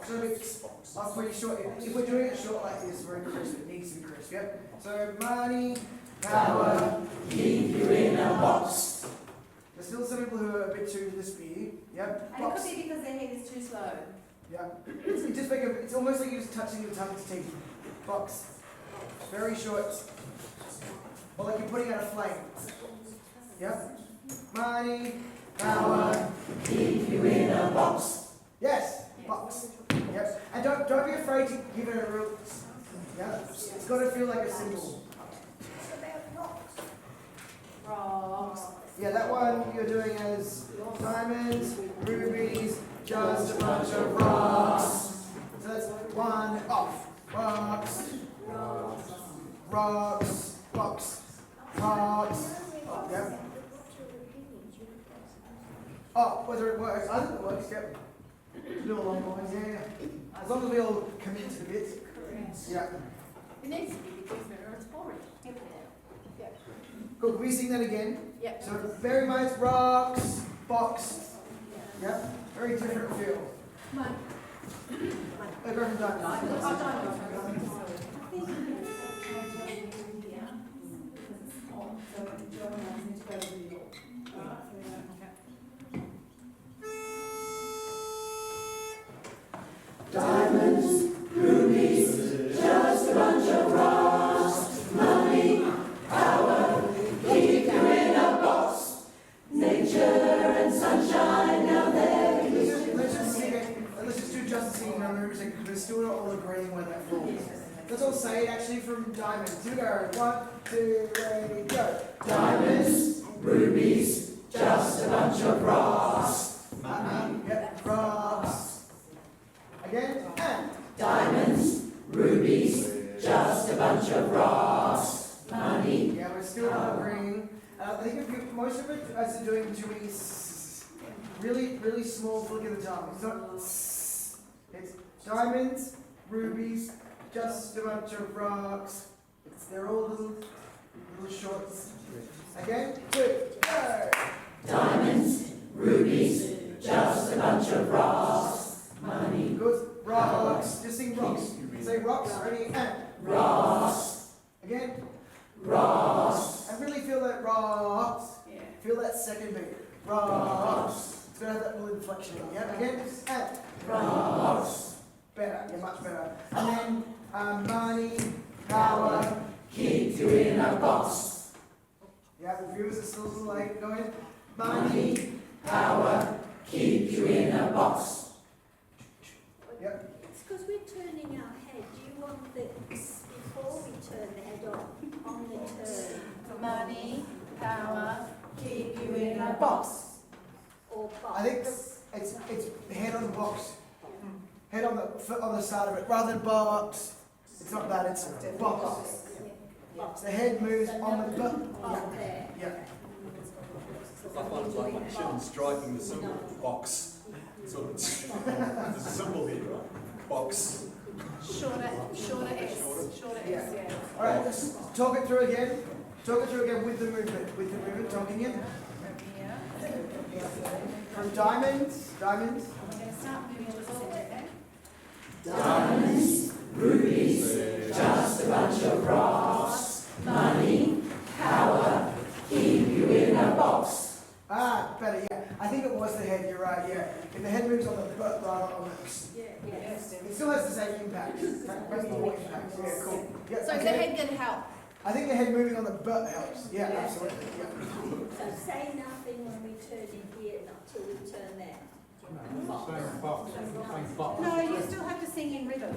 So it's pretty short. If we're doing it short like this, very crisp. It needs to be crisp. Yep. So money, power, keep you in a box. There's still some people who are a bit too the speed. Yep. And it could be because their head is too slow. Yeah. It's just like it's almost like you're just touching your tongue's teeth. Box. Very short. Or like you're putting out a flame. Yep. Money, power, keep you in a box. Yes. Box. Yep. And don't be afraid to give it a real. Yeah. It's got to feel like a symbol. Rocks. Yeah, that one you're doing as diamonds, rubies, just a bunch of rocks. So that's one off. Rocks. Rocks. Rocks. Rocks. Yep. Oh, whether it works. I think it works, yep. Do along the lines, yeah. As long as we all commit to the bits. Correct. Yeah. It needs to be because it's boring. Yeah. Cool, can we sing that again? Yeah. So very much rocks, box. Yep. Very different feel. Money. Go from diamonds. Diamonds, rubies, just a bunch of rocks. Money, power, keep you in a box. Nature and sunshine, now there is. Let's just sing it. Let's just do justice singing our music because we're still not all agreeing where that falls. Let's all say it actually from diamonds. Here we go. 1, 2, 3, go. Diamonds, rubies, just a bunch of rocks. Yep. Rocks. Again. And. Diamonds, rubies, just a bunch of rocks. Money. Yeah, we're still not agreeing. I think if you, most of it is doing too many really small flick of the tongue. It's not. It's diamonds, rubies, just a bunch of rocks. They're all little shorts. Again. 2, go. Diamonds, rubies, just a bunch of rocks. Money. Good. Rocks. Just sing rocks. Say rocks. Ready? And. Rocks. Again. Rocks. And really feel that rocks. Yeah. Feel that second beat. Rocks. It's going to have that little inflection. Yeah. Again. And. Rocks. Better. Yeah, much better. And then money, power. Keep you in a box. Yeah, the viewers are still a little late. Go ahead. Money, power. Keep you in a box. Yep. It's because we're turning our head. Do you want this before we turn the head on the turn? Money, power, Keep you in a box. Or box? I think it's head on the box. Head on the start of it. Rather than box. It's not that, it's box. Box. The head moves on the butt. Up there. Yeah. I find it's like Shannon striking the symbol box. Sort of, there's a symbol here, right? Box. shorter S. Shorter Yeah. S, yeah. Alright, let's talk it through again. Talk it through again with the movement, talking it. From diamonds. I'm going to start moving to the center, okay? Diamonds, rubies, just a bunch of rocks. Money, power, keep you in a box. Ah, better, yeah. I think it was the head, you're right, yeah. If the head moves on the butt rather on the... Yes. It still has the same impact. Maybe more impact, yeah, cool. Yeah, So is okay. the head going to help? I think the head moving on the butt helps. Yeah, Yeah. absolutely. Yeah. So say nothing when we turn in here, not till we turn there. Box. No, you still have to sing in rhythm.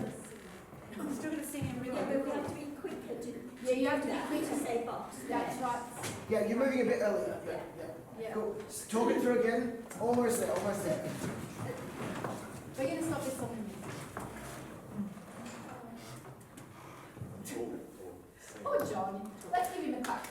You're still going to sing in Yeah, rhythm. but we have to be quicker to. Yeah, you have to be that, quicker. to say box. That's right. Yeah, you're moving a bit earlier. Yeah, yeah. Yeah. Cool. Talk it through again. Almost there, almost there. We're going to stop this one. Oh, John. Let's give him a clap.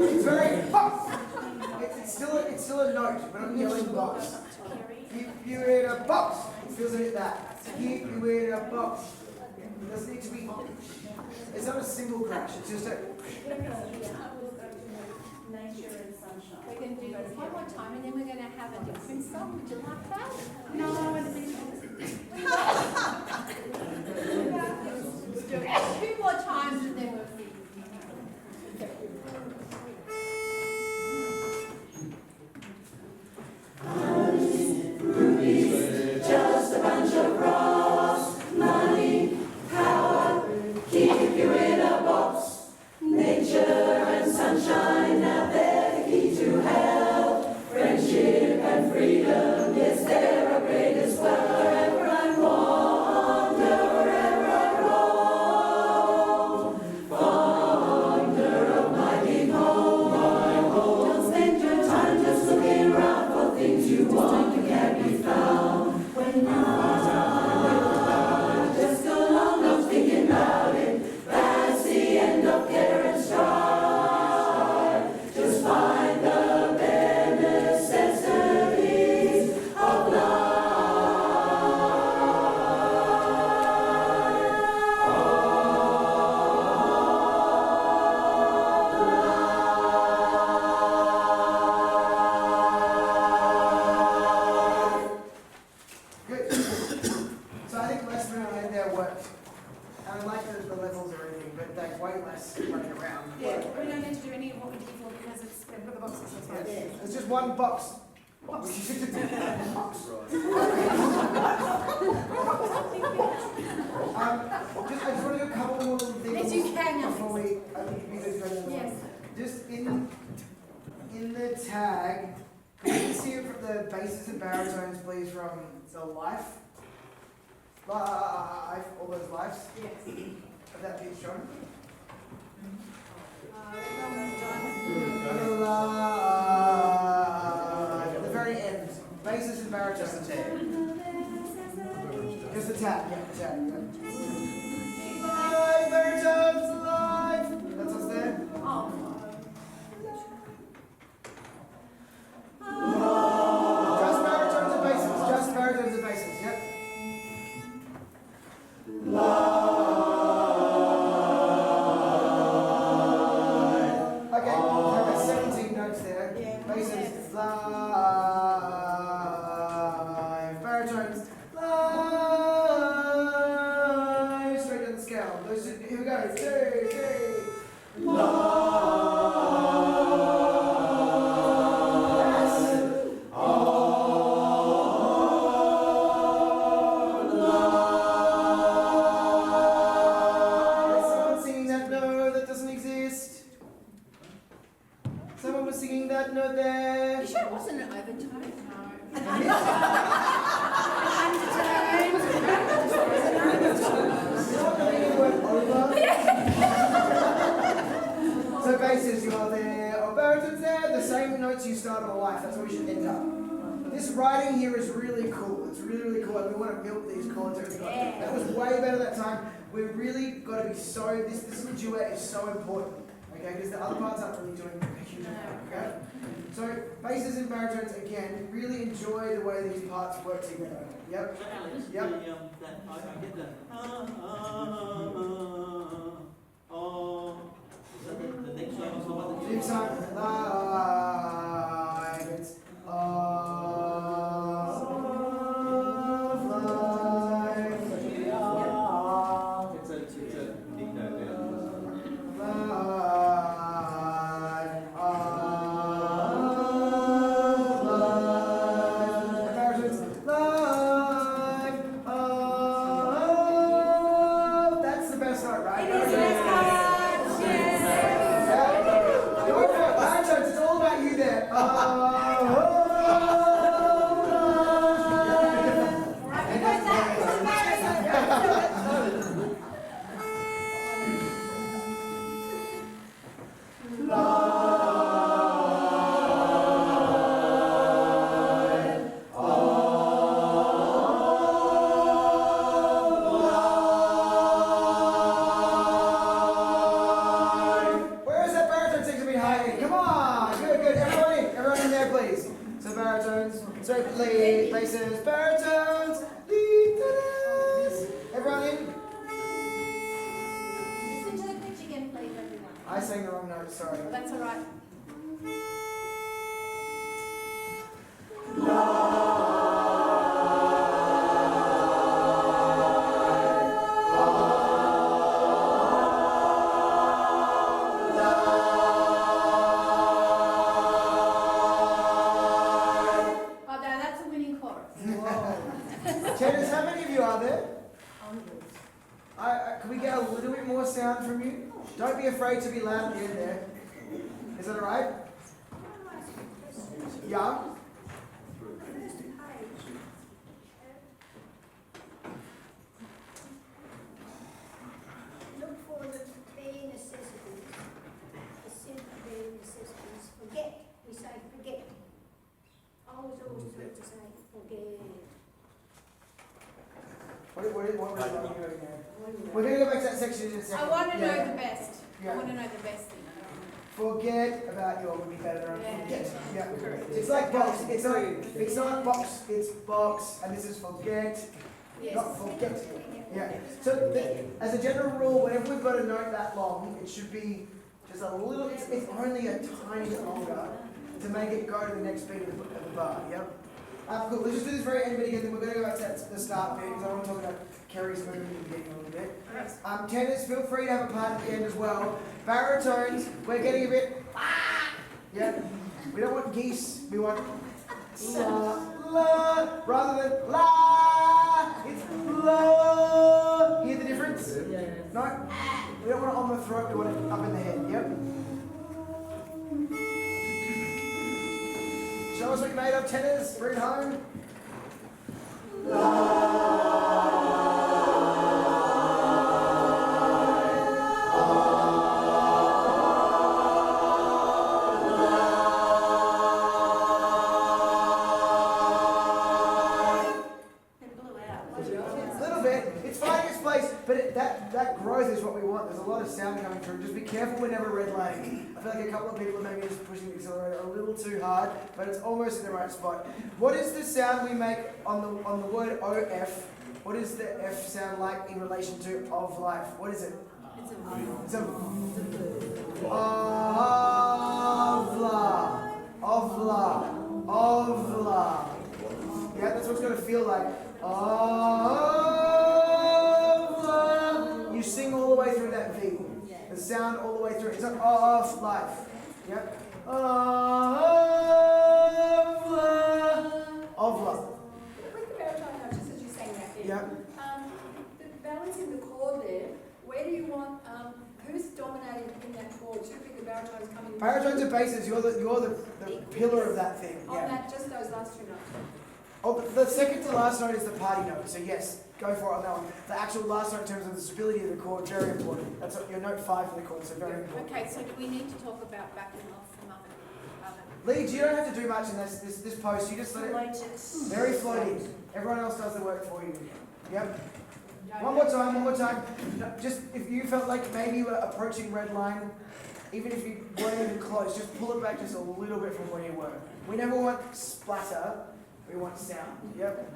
It's very box. It's still a note. We're not yelling box. Keep you in a box. It feels like that. Keep you in a box. It doesn't need to be. It's not a single crash. It's just a. Nature and sunshine. We're going to do this one more time and then we're going to have a different song. Would you like that? No, I want to be two more times and then we'll see. Just a bunch of rocks, money, power, keep you in a box. Nature and sunshine, now they're the key to health. Friendship and freedom, yes, they're our greatest wealth. Wherever I wander, wherever I roam, fonder of my big home. Don't spend your time just looking around for things you want, you can't be found. When you just go along, not thinking about it. That's the end of care and strife. Just find the bare necessities of life. Good. So I think less moving in there worked. And I like the levels and everything, but like way less running around. Yeah, we don't need to do any of what we did before because it's we've got the boxes. That's fine. It's just one box. Box. I just want to do a couple more little things Yes, you can. before we. I think we need to go down the Yes. Just in the tag, can you see it from the basses and baritones, please, from the life? Life, all those lives Yes. of that pitch, John. Live. At the very end, basses and baritones. Just the tag. Just the tag, yeah, the tag, yeah. Live, baritones, live. That's what's there. Just baritones and basses, just baritones and basses, yep. Okay, I've got 17 notes there. Basses, live. Baritones, live. Straight down the scale. Here we go. 2, 3. Someone was singing that note there. You sure it wasn't an overtone? No. So basses, you are there, or baritones there, the same notes you started a life, that's where we should end up. This writing here is really cool, it's really, really cool, and we want to milk these chords every time. Yeah. That was way better that time. We've really got to be so, this little duet is so important, okay, because the other parts aren't really doing a huge amount, okay? So, basses and baritones, again, really enjoy the way these parts work together. Yep. So Alex, Yep. I get the is that the next one or something? Next time, live, it's of life. It's a big note there. Life of life. Baritones, life of. That's the best I there, please. So baritones, so lead, basses, baritones, lead, tenors. Everyone in? Listen to the pitch again, please, everyone. I sang the wrong note, sorry. Well, that's all right. Oh, now that's a winning chorus. Tenors, how many of you are there? Can we get a little bit more sound from you? Don't be afraid to be loud in there. Is that alright? Yeah? Look for the bare necessities, the simple bare necessities. Forget, we say forget. I was always taught to say forget. What are we doing there? We're going to go back to that section in a second. I want to know Yeah. the best. Yeah. I want to know the best thing. Forget about your would be better. Yeah. Forget. Yeah. Correct. It's like box. It's not box. It's box, and this is forget. Yes. Not forget. Yeah. So as a general rule, whenever we've got a note that long, it should be just a little. It's only a tiny bit longer to make it go to the next beat of the bar. Yep. Cool. Let's just do this very end bit again. Then we're going to go back to the start bit because I want to talk about Kerry's movement in the beginning a little bit. Tenors, feel free to have a part at the end as well. Baritones, we're getting a bit. Yeah. We don't want geese. We want la rather than la. It's la. Hear the difference? No. We don't want it on the throat. We want it up in the head. Yep. Show us what you made of, tenors. Bring it home. That growth is what we want. There's a lot of sound coming through. Just be careful we're never redlining. I feel like a couple of people are maybe just pushing the accelerator a little too hard, but it's almost in the right spot. What is the sound we make on the word OF? What is the F sound like in relation to of life? What is it? It's a Ovla. Ovla. Ovla. Yeah, that's what it's going to feel like. You sing all the way through that V. The sound all the way through. It's like of life. Yep. Ovla. With the baritone note, just as you sang that there, Yep. the balance in the chord there, where do you want, who's dominating in that chord? Typically the baritone's coming Baritones and basses, you're the pillar of that thing. on Yeah. that, just those last two notes. Oh, the second to last note is the party note, so yes, go for it on that one. The actual last note in terms of the stability of the chord, very important. That's your note 5 for the chord, so very important. Okay, so do we need to talk about backing off from other? Leeds, you don't have to do much in this post, you just let it, very floaty. Everyone else does the work for you. Yep. One more time. No, just, if you felt like maybe you were approaching red line, even if you weren't even close, just pull it back just a little bit from where you were. We never want splatter, we want sound. Yep.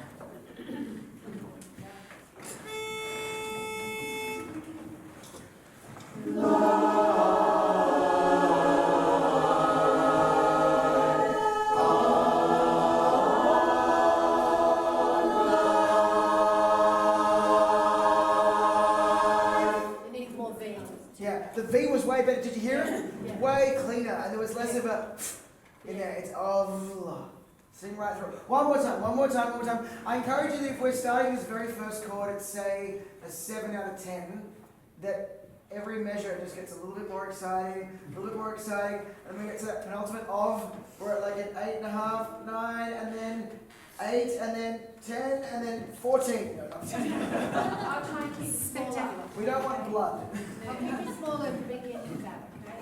It needs more V. Yeah, the V was way better. Did you hear it? Yeah. Way cleaner, and there was less of a in there. It's sing right through. One more time. I encourage you that if we're starting this very first chord at say a 7 out of 10, that every measure just gets a little bit more exciting, and then we get to that penultimate of, we're at like an 8.5, 9, and then 8, and then 10, and then 14. No, not 10. I'll try and keep it smaller. We don't want blood. I'll keep it smaller at the beginning of that, okay?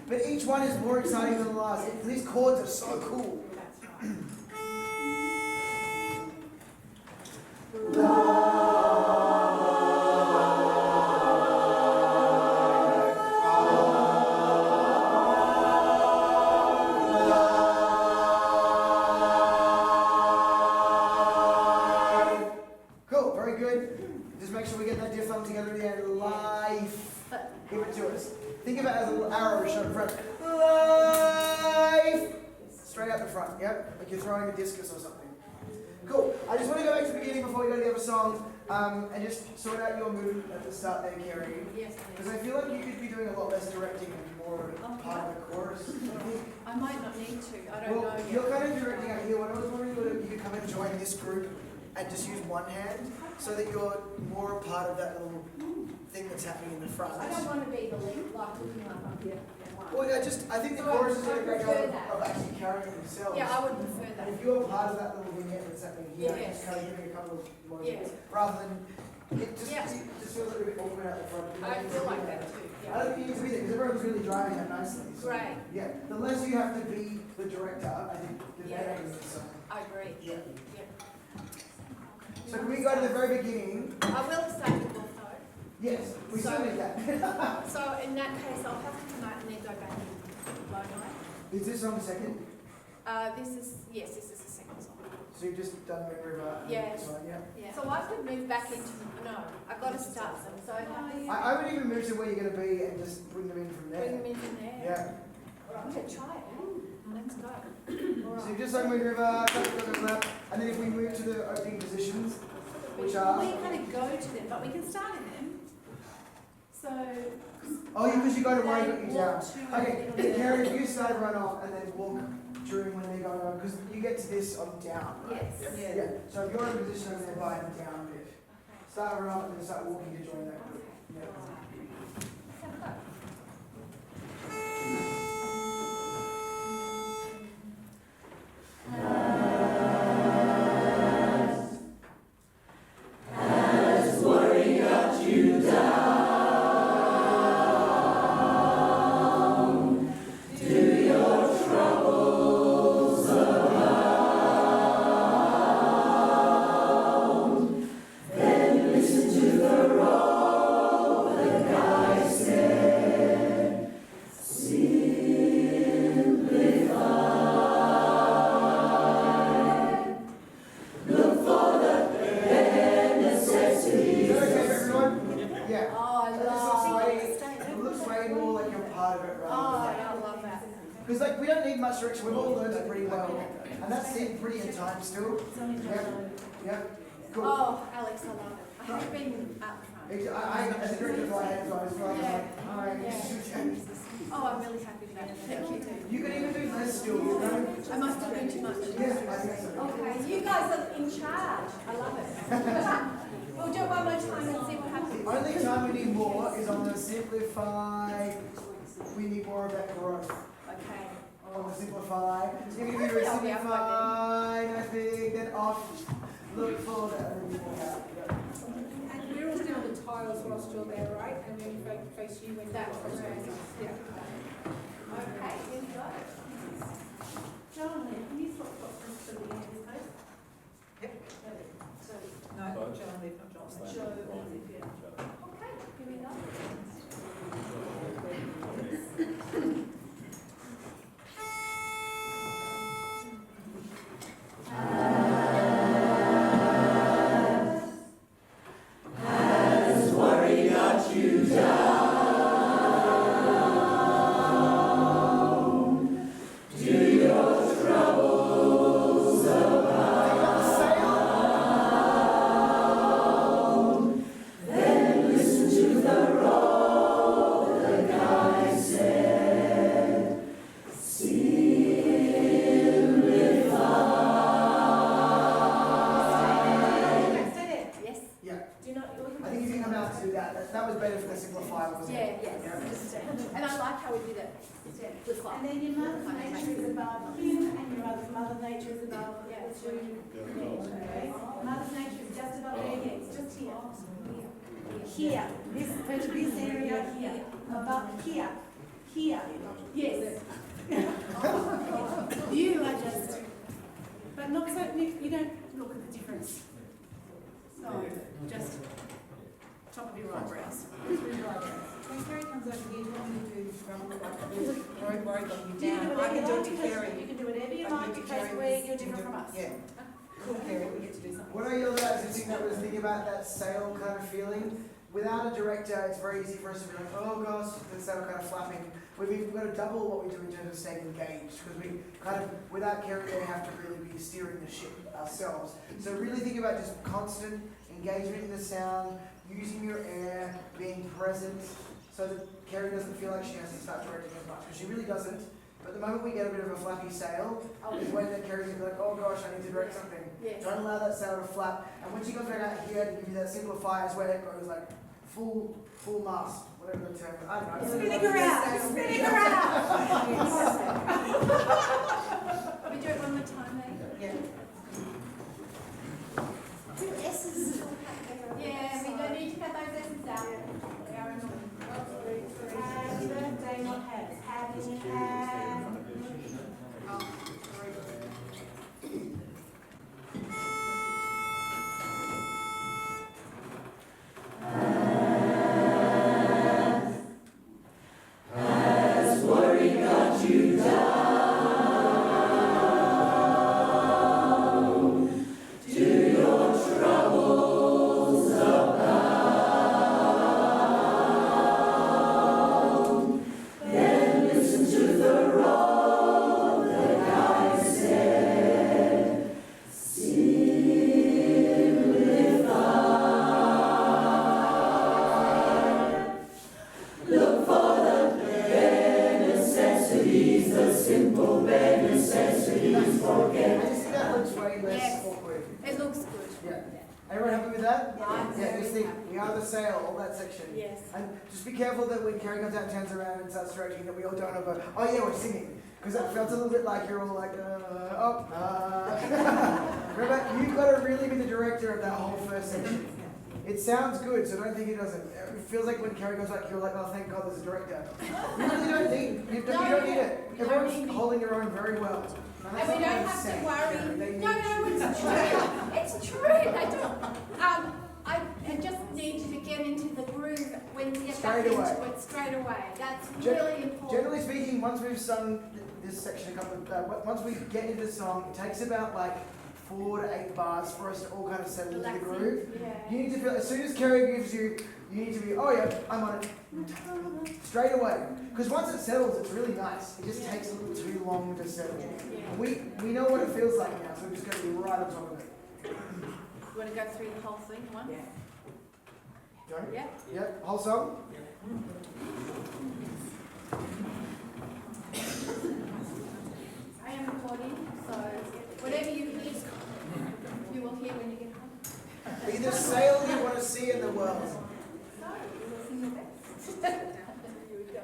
But each one is more exciting than the last. These chords are so cool. That's right. think of it as a little arrow shot in front. Life! Straight out the front, yep? Like you're throwing a discus or something. Cool. I just want to go back to the beginning before we go to the other song and just sort out your mood at the start there, Kerry. Yes, Because I feel like you could be doing a lot less directing and more part of the chorus. I might not need to. I don't know yet. You're kind of directing out here. What I was wondering whether you could come and join this group and just use one hand so that you're more a part of that little thing that's happening in the front. I don't want to be the lead, like looking like I'm here. Well, I think the chorus is doing a great job of actually carrying themselves. Yeah, I would prefer that. And if you're part of that little vignette that's happening here, Yes. just kind of giving a couple of moments, Yes. rather than it just, Yeah. it just feels like a bit awkward out the front. I feel like that too. I Yeah. don't think you need to be there because everyone's really driving that nicely. So, Great. yeah, the less you have to be the director, I think the better it is. So, I agree. yeah. Yeah. So can we go to the very beginning? I will stay with both though. Yes, we So- still need that. So in that case, I'll have to come out and then go back in, won't I? Is this on second? This is the second song. So you've just done Red River and Yeah. this one, yeah? Yeah. So I could move back into, no, I've got to start them, so I would even move to where you're going to be and just bring them in from there. bring them in from there. Yeah. I'm going to try it. Let's go. So you've just done Red River, and then if we move to the opening positions, which are... We kind of go to them, but we can start in them. So. Oh, because you go to where I got you Walk down. to a Okay, little Karen, if you start run off and then walk during when they're going on, because you get to this on down, right? Yes. Yeah. So if you're in a position over there by and down a bit, start run off and then start walking to join that group. Yeah. Has worry got you down? Do your troubles abound? Then listen to the road the guide said, simplify. Look for the bare necessities. Is that okay for everyone? Yeah. Oh, I It looks way more like you're part of it Oh, rather I than... love that. Because like we don't need much direction, we've all learned it pretty well. And that's it pretty in time still. Yeah. Yeah. Cool. Oh, Alex, I love it. I have been out front. I as a director of my hands, I was like, Yeah. alright. Oh, I'm really happy with that. Thank you. You can even do less still, you know? I must have been too much. Yeah, I think so. Okay, you guys are in charge. I love it. We'll do it one more time and see what happens. The only time we need more is on the simplify. We need more of that growth. Okay. On the simplify. You're going to be I'll be up simplify, nothing, then off. Look for that. And then walk out. Yeah. And we're all doing the tiles whilst you're there, right? And then you face you when That you're was there. right. Yeah. Okay, here we go. John, can you swap boxes for the end, please? Yep. So, No, John, leave, not John. Joe, yeah. Okay, here we go. Has worry got you down? Do your troubles abound? Then listen to the road the guide said, simplify. Yes. Yeah. Do not. I think if you come out to do that, that was better for the simplify, wasn't Yeah, it? yes. And I like how we did it. Good fun. And then your mother nature is above him, and your other mother nature is above the two. Okay? Mother's nature is just above here, yeah, it's just here. Here, this area here, above here, here. Yes. You are just, but not so, you don't look at the difference. So, just top of your eyebrows. When Kerry comes over here, do you want me to do road worry got you You can down? do I can do whatever it to you Kerry. like, you can do whatever you I can like do it to because Kerry. you're different from us. Yeah. Cool, Kerry, we get to do something. What are your guys' thing that was thinking about that sail kind of feeling? without a director, it's very easy for us to be like, oh gosh, instead of kind of flapping. We've got to double what we do in terms of staying engaged, because we kind of, without Kerry, we have to really be steering the ship ourselves. So really think about just constant engagement in the sound, using your air, being present, so that Kerry doesn't feel like she has to start directing as much, because she really doesn't. But the moment we get a bit of a flappy sail, is when that Kerry's gonna be like, oh gosh, I need to direct something. Yes. Don't allow that sail to flap. And when she comes back out here to give you that simplifiers where it goes like full mast, whatever the term. I don't know. Spinning around, spinning around. We do it one more time, eh? Yeah. Two S's. Yeah, we don't need to cut those S's out. They are annoying. Happy birthday, not have. Happy, happy. Oh, sorry. Has worry got you down? To your troubles abound? Then listen to the road the guide said, simplify. Look for the bare necessities, the simple bare necessities, forget. I just think that looks way less Yes. awkward. It looks good. Yeah. Everyone happy with that? Yeah. Yeah, just think, we are the sail, all that section. Yes. And just be careful that when Kerry comes out and turns around and starts directing, that we all don't go, oh yeah, we're singing. Because it felt a little bit like you're all like, Remember, you've got to really be the director of that whole first section. It sounds good, so don't think it doesn't. It feels like when Kerry goes like, you're like, oh thank God there's a director. You really don't need, you don't need it. you don't Everyone's need me. holding their own very well. And we don't have to worry. No, it's true. It's true. I don't. I just need you to get into the groove when you get back Straight into away. it straight away. That's Gen- really important. Generally speaking, once we've sung this section a couple of, once we get into the song, it takes about like 4 to 8 bars for us to all kind of settle into the Relaxing. groove. Yeah. You need to feel, as soon as Kerry gives you, you need to be, oh yeah, I'm on it, straight away. Because once it settles, it's really nice. It just takes a little too long to settle. Yeah. We know what it feels like now, so we're just going to be right on top of it. You want to go through the whole thing once? Yeah. Don't you? Yeah. Yep, whole song? I am recording, so whatever you hear, you will hear when you get home. Be the sail you want to see in the world. So, you will sing your best. Here we go.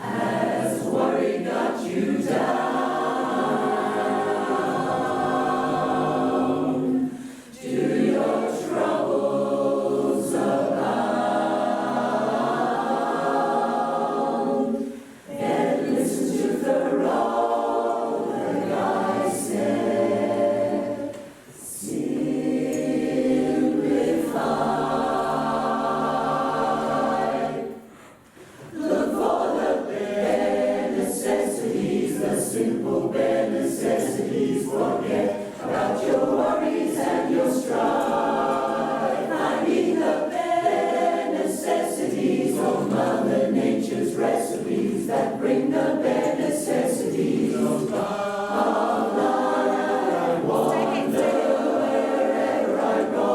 Has worry got you down? To your troubles abound? Then listen to the road the guide said, simplify. Look for the bare necessities, the simple bare necessities. Forget about your worries and your strife. Finding the bare necessities of Mother Nature's recipes that bring the bare necessities of life. I wander wherever I roam.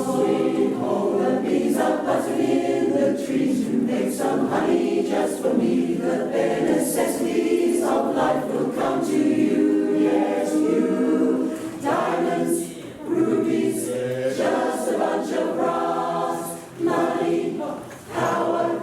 Sweet home, the bees are buzzing in the trees to make some honey just for me. The bare necessities of life will come to you, yes, you. Diamonds, rubies, just a bunch of rocks. Money, power,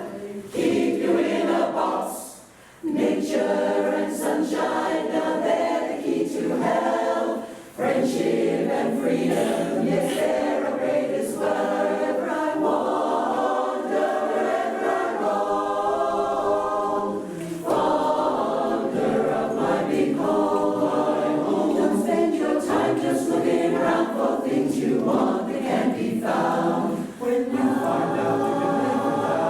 keep you in a box. Nature and sunshine, now they're the key to health. Friendship and freedom, yes, they're a great as well. Wherever I wander, wherever I roam, fonder of my big home. Don't spend your time just looking around for things you want that can't be found. When you find out you can live without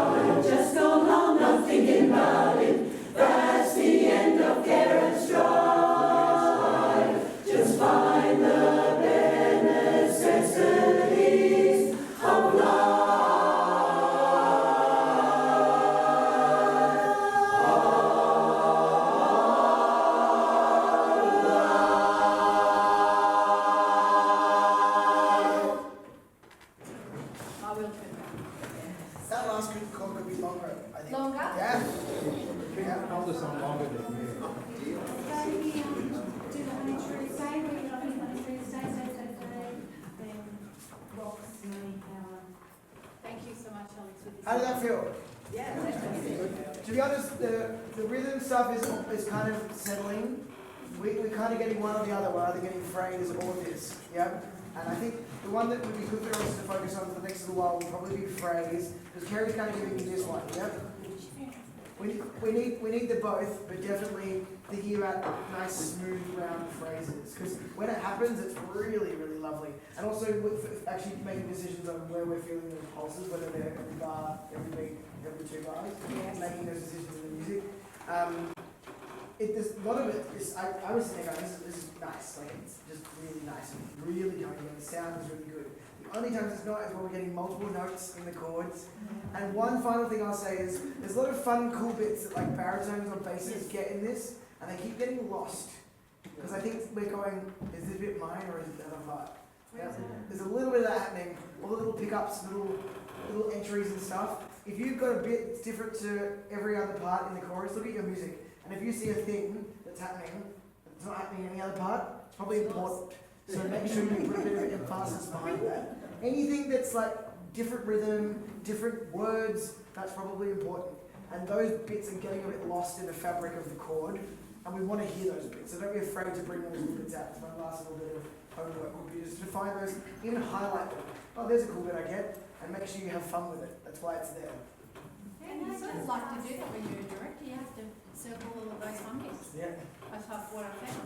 How did that feel? Yeah, that's To be honest, the rhythm stuff is kind of settling. We're kind of getting one or the other. We're either getting phrase or this. Yeah? And I think the one that would be good for us to focus on for the next little while will probably be phrase, because Kerry's kind of giving me this one. Yeah? We need the both, but definitely thinking about nice, smooth, round phrases. Because when it happens, it's really, really lovely. And also with actually making decisions on where we're feeling those pulses, whether they're every bar, every beat, every 2 bars, making those decisions in the music. There's a lot of it is, I was thinking about this is nice. Like, it's just really nice and really coming together. The sound is really good. The only times it's not is when we're getting multiple notes in the chords. And one final thing I'll say is there's a lot of fun, cool bits that like baritones or basses get in this, and they keep getting lost. Because I think we're going, is this bit mine or is it the other part? Yeah. There's a little bit of that happening. All the little pickups, little entries and stuff. If you've got a bit that's different to every other part in the chorus, look at your music. And if you see a thing that's happening, that's not happening in any other part, it's probably important. So make sure you put a bit of emphasis behind that. Anything that's like different rhythm, different words, that's probably important. And those bits are getting a bit lost in the fabric of the chord, and we want to hear those bits. So don't be afraid to bring those little bits out. That's my last little bit of homework would be just to find those, even highlight them. Oh, there's a cool bit I get, and make sure you have fun with it. That's why it's there. And I sort of like to do that when you're a director. You have to circle all of those fun bits. Yeah. That's what I found.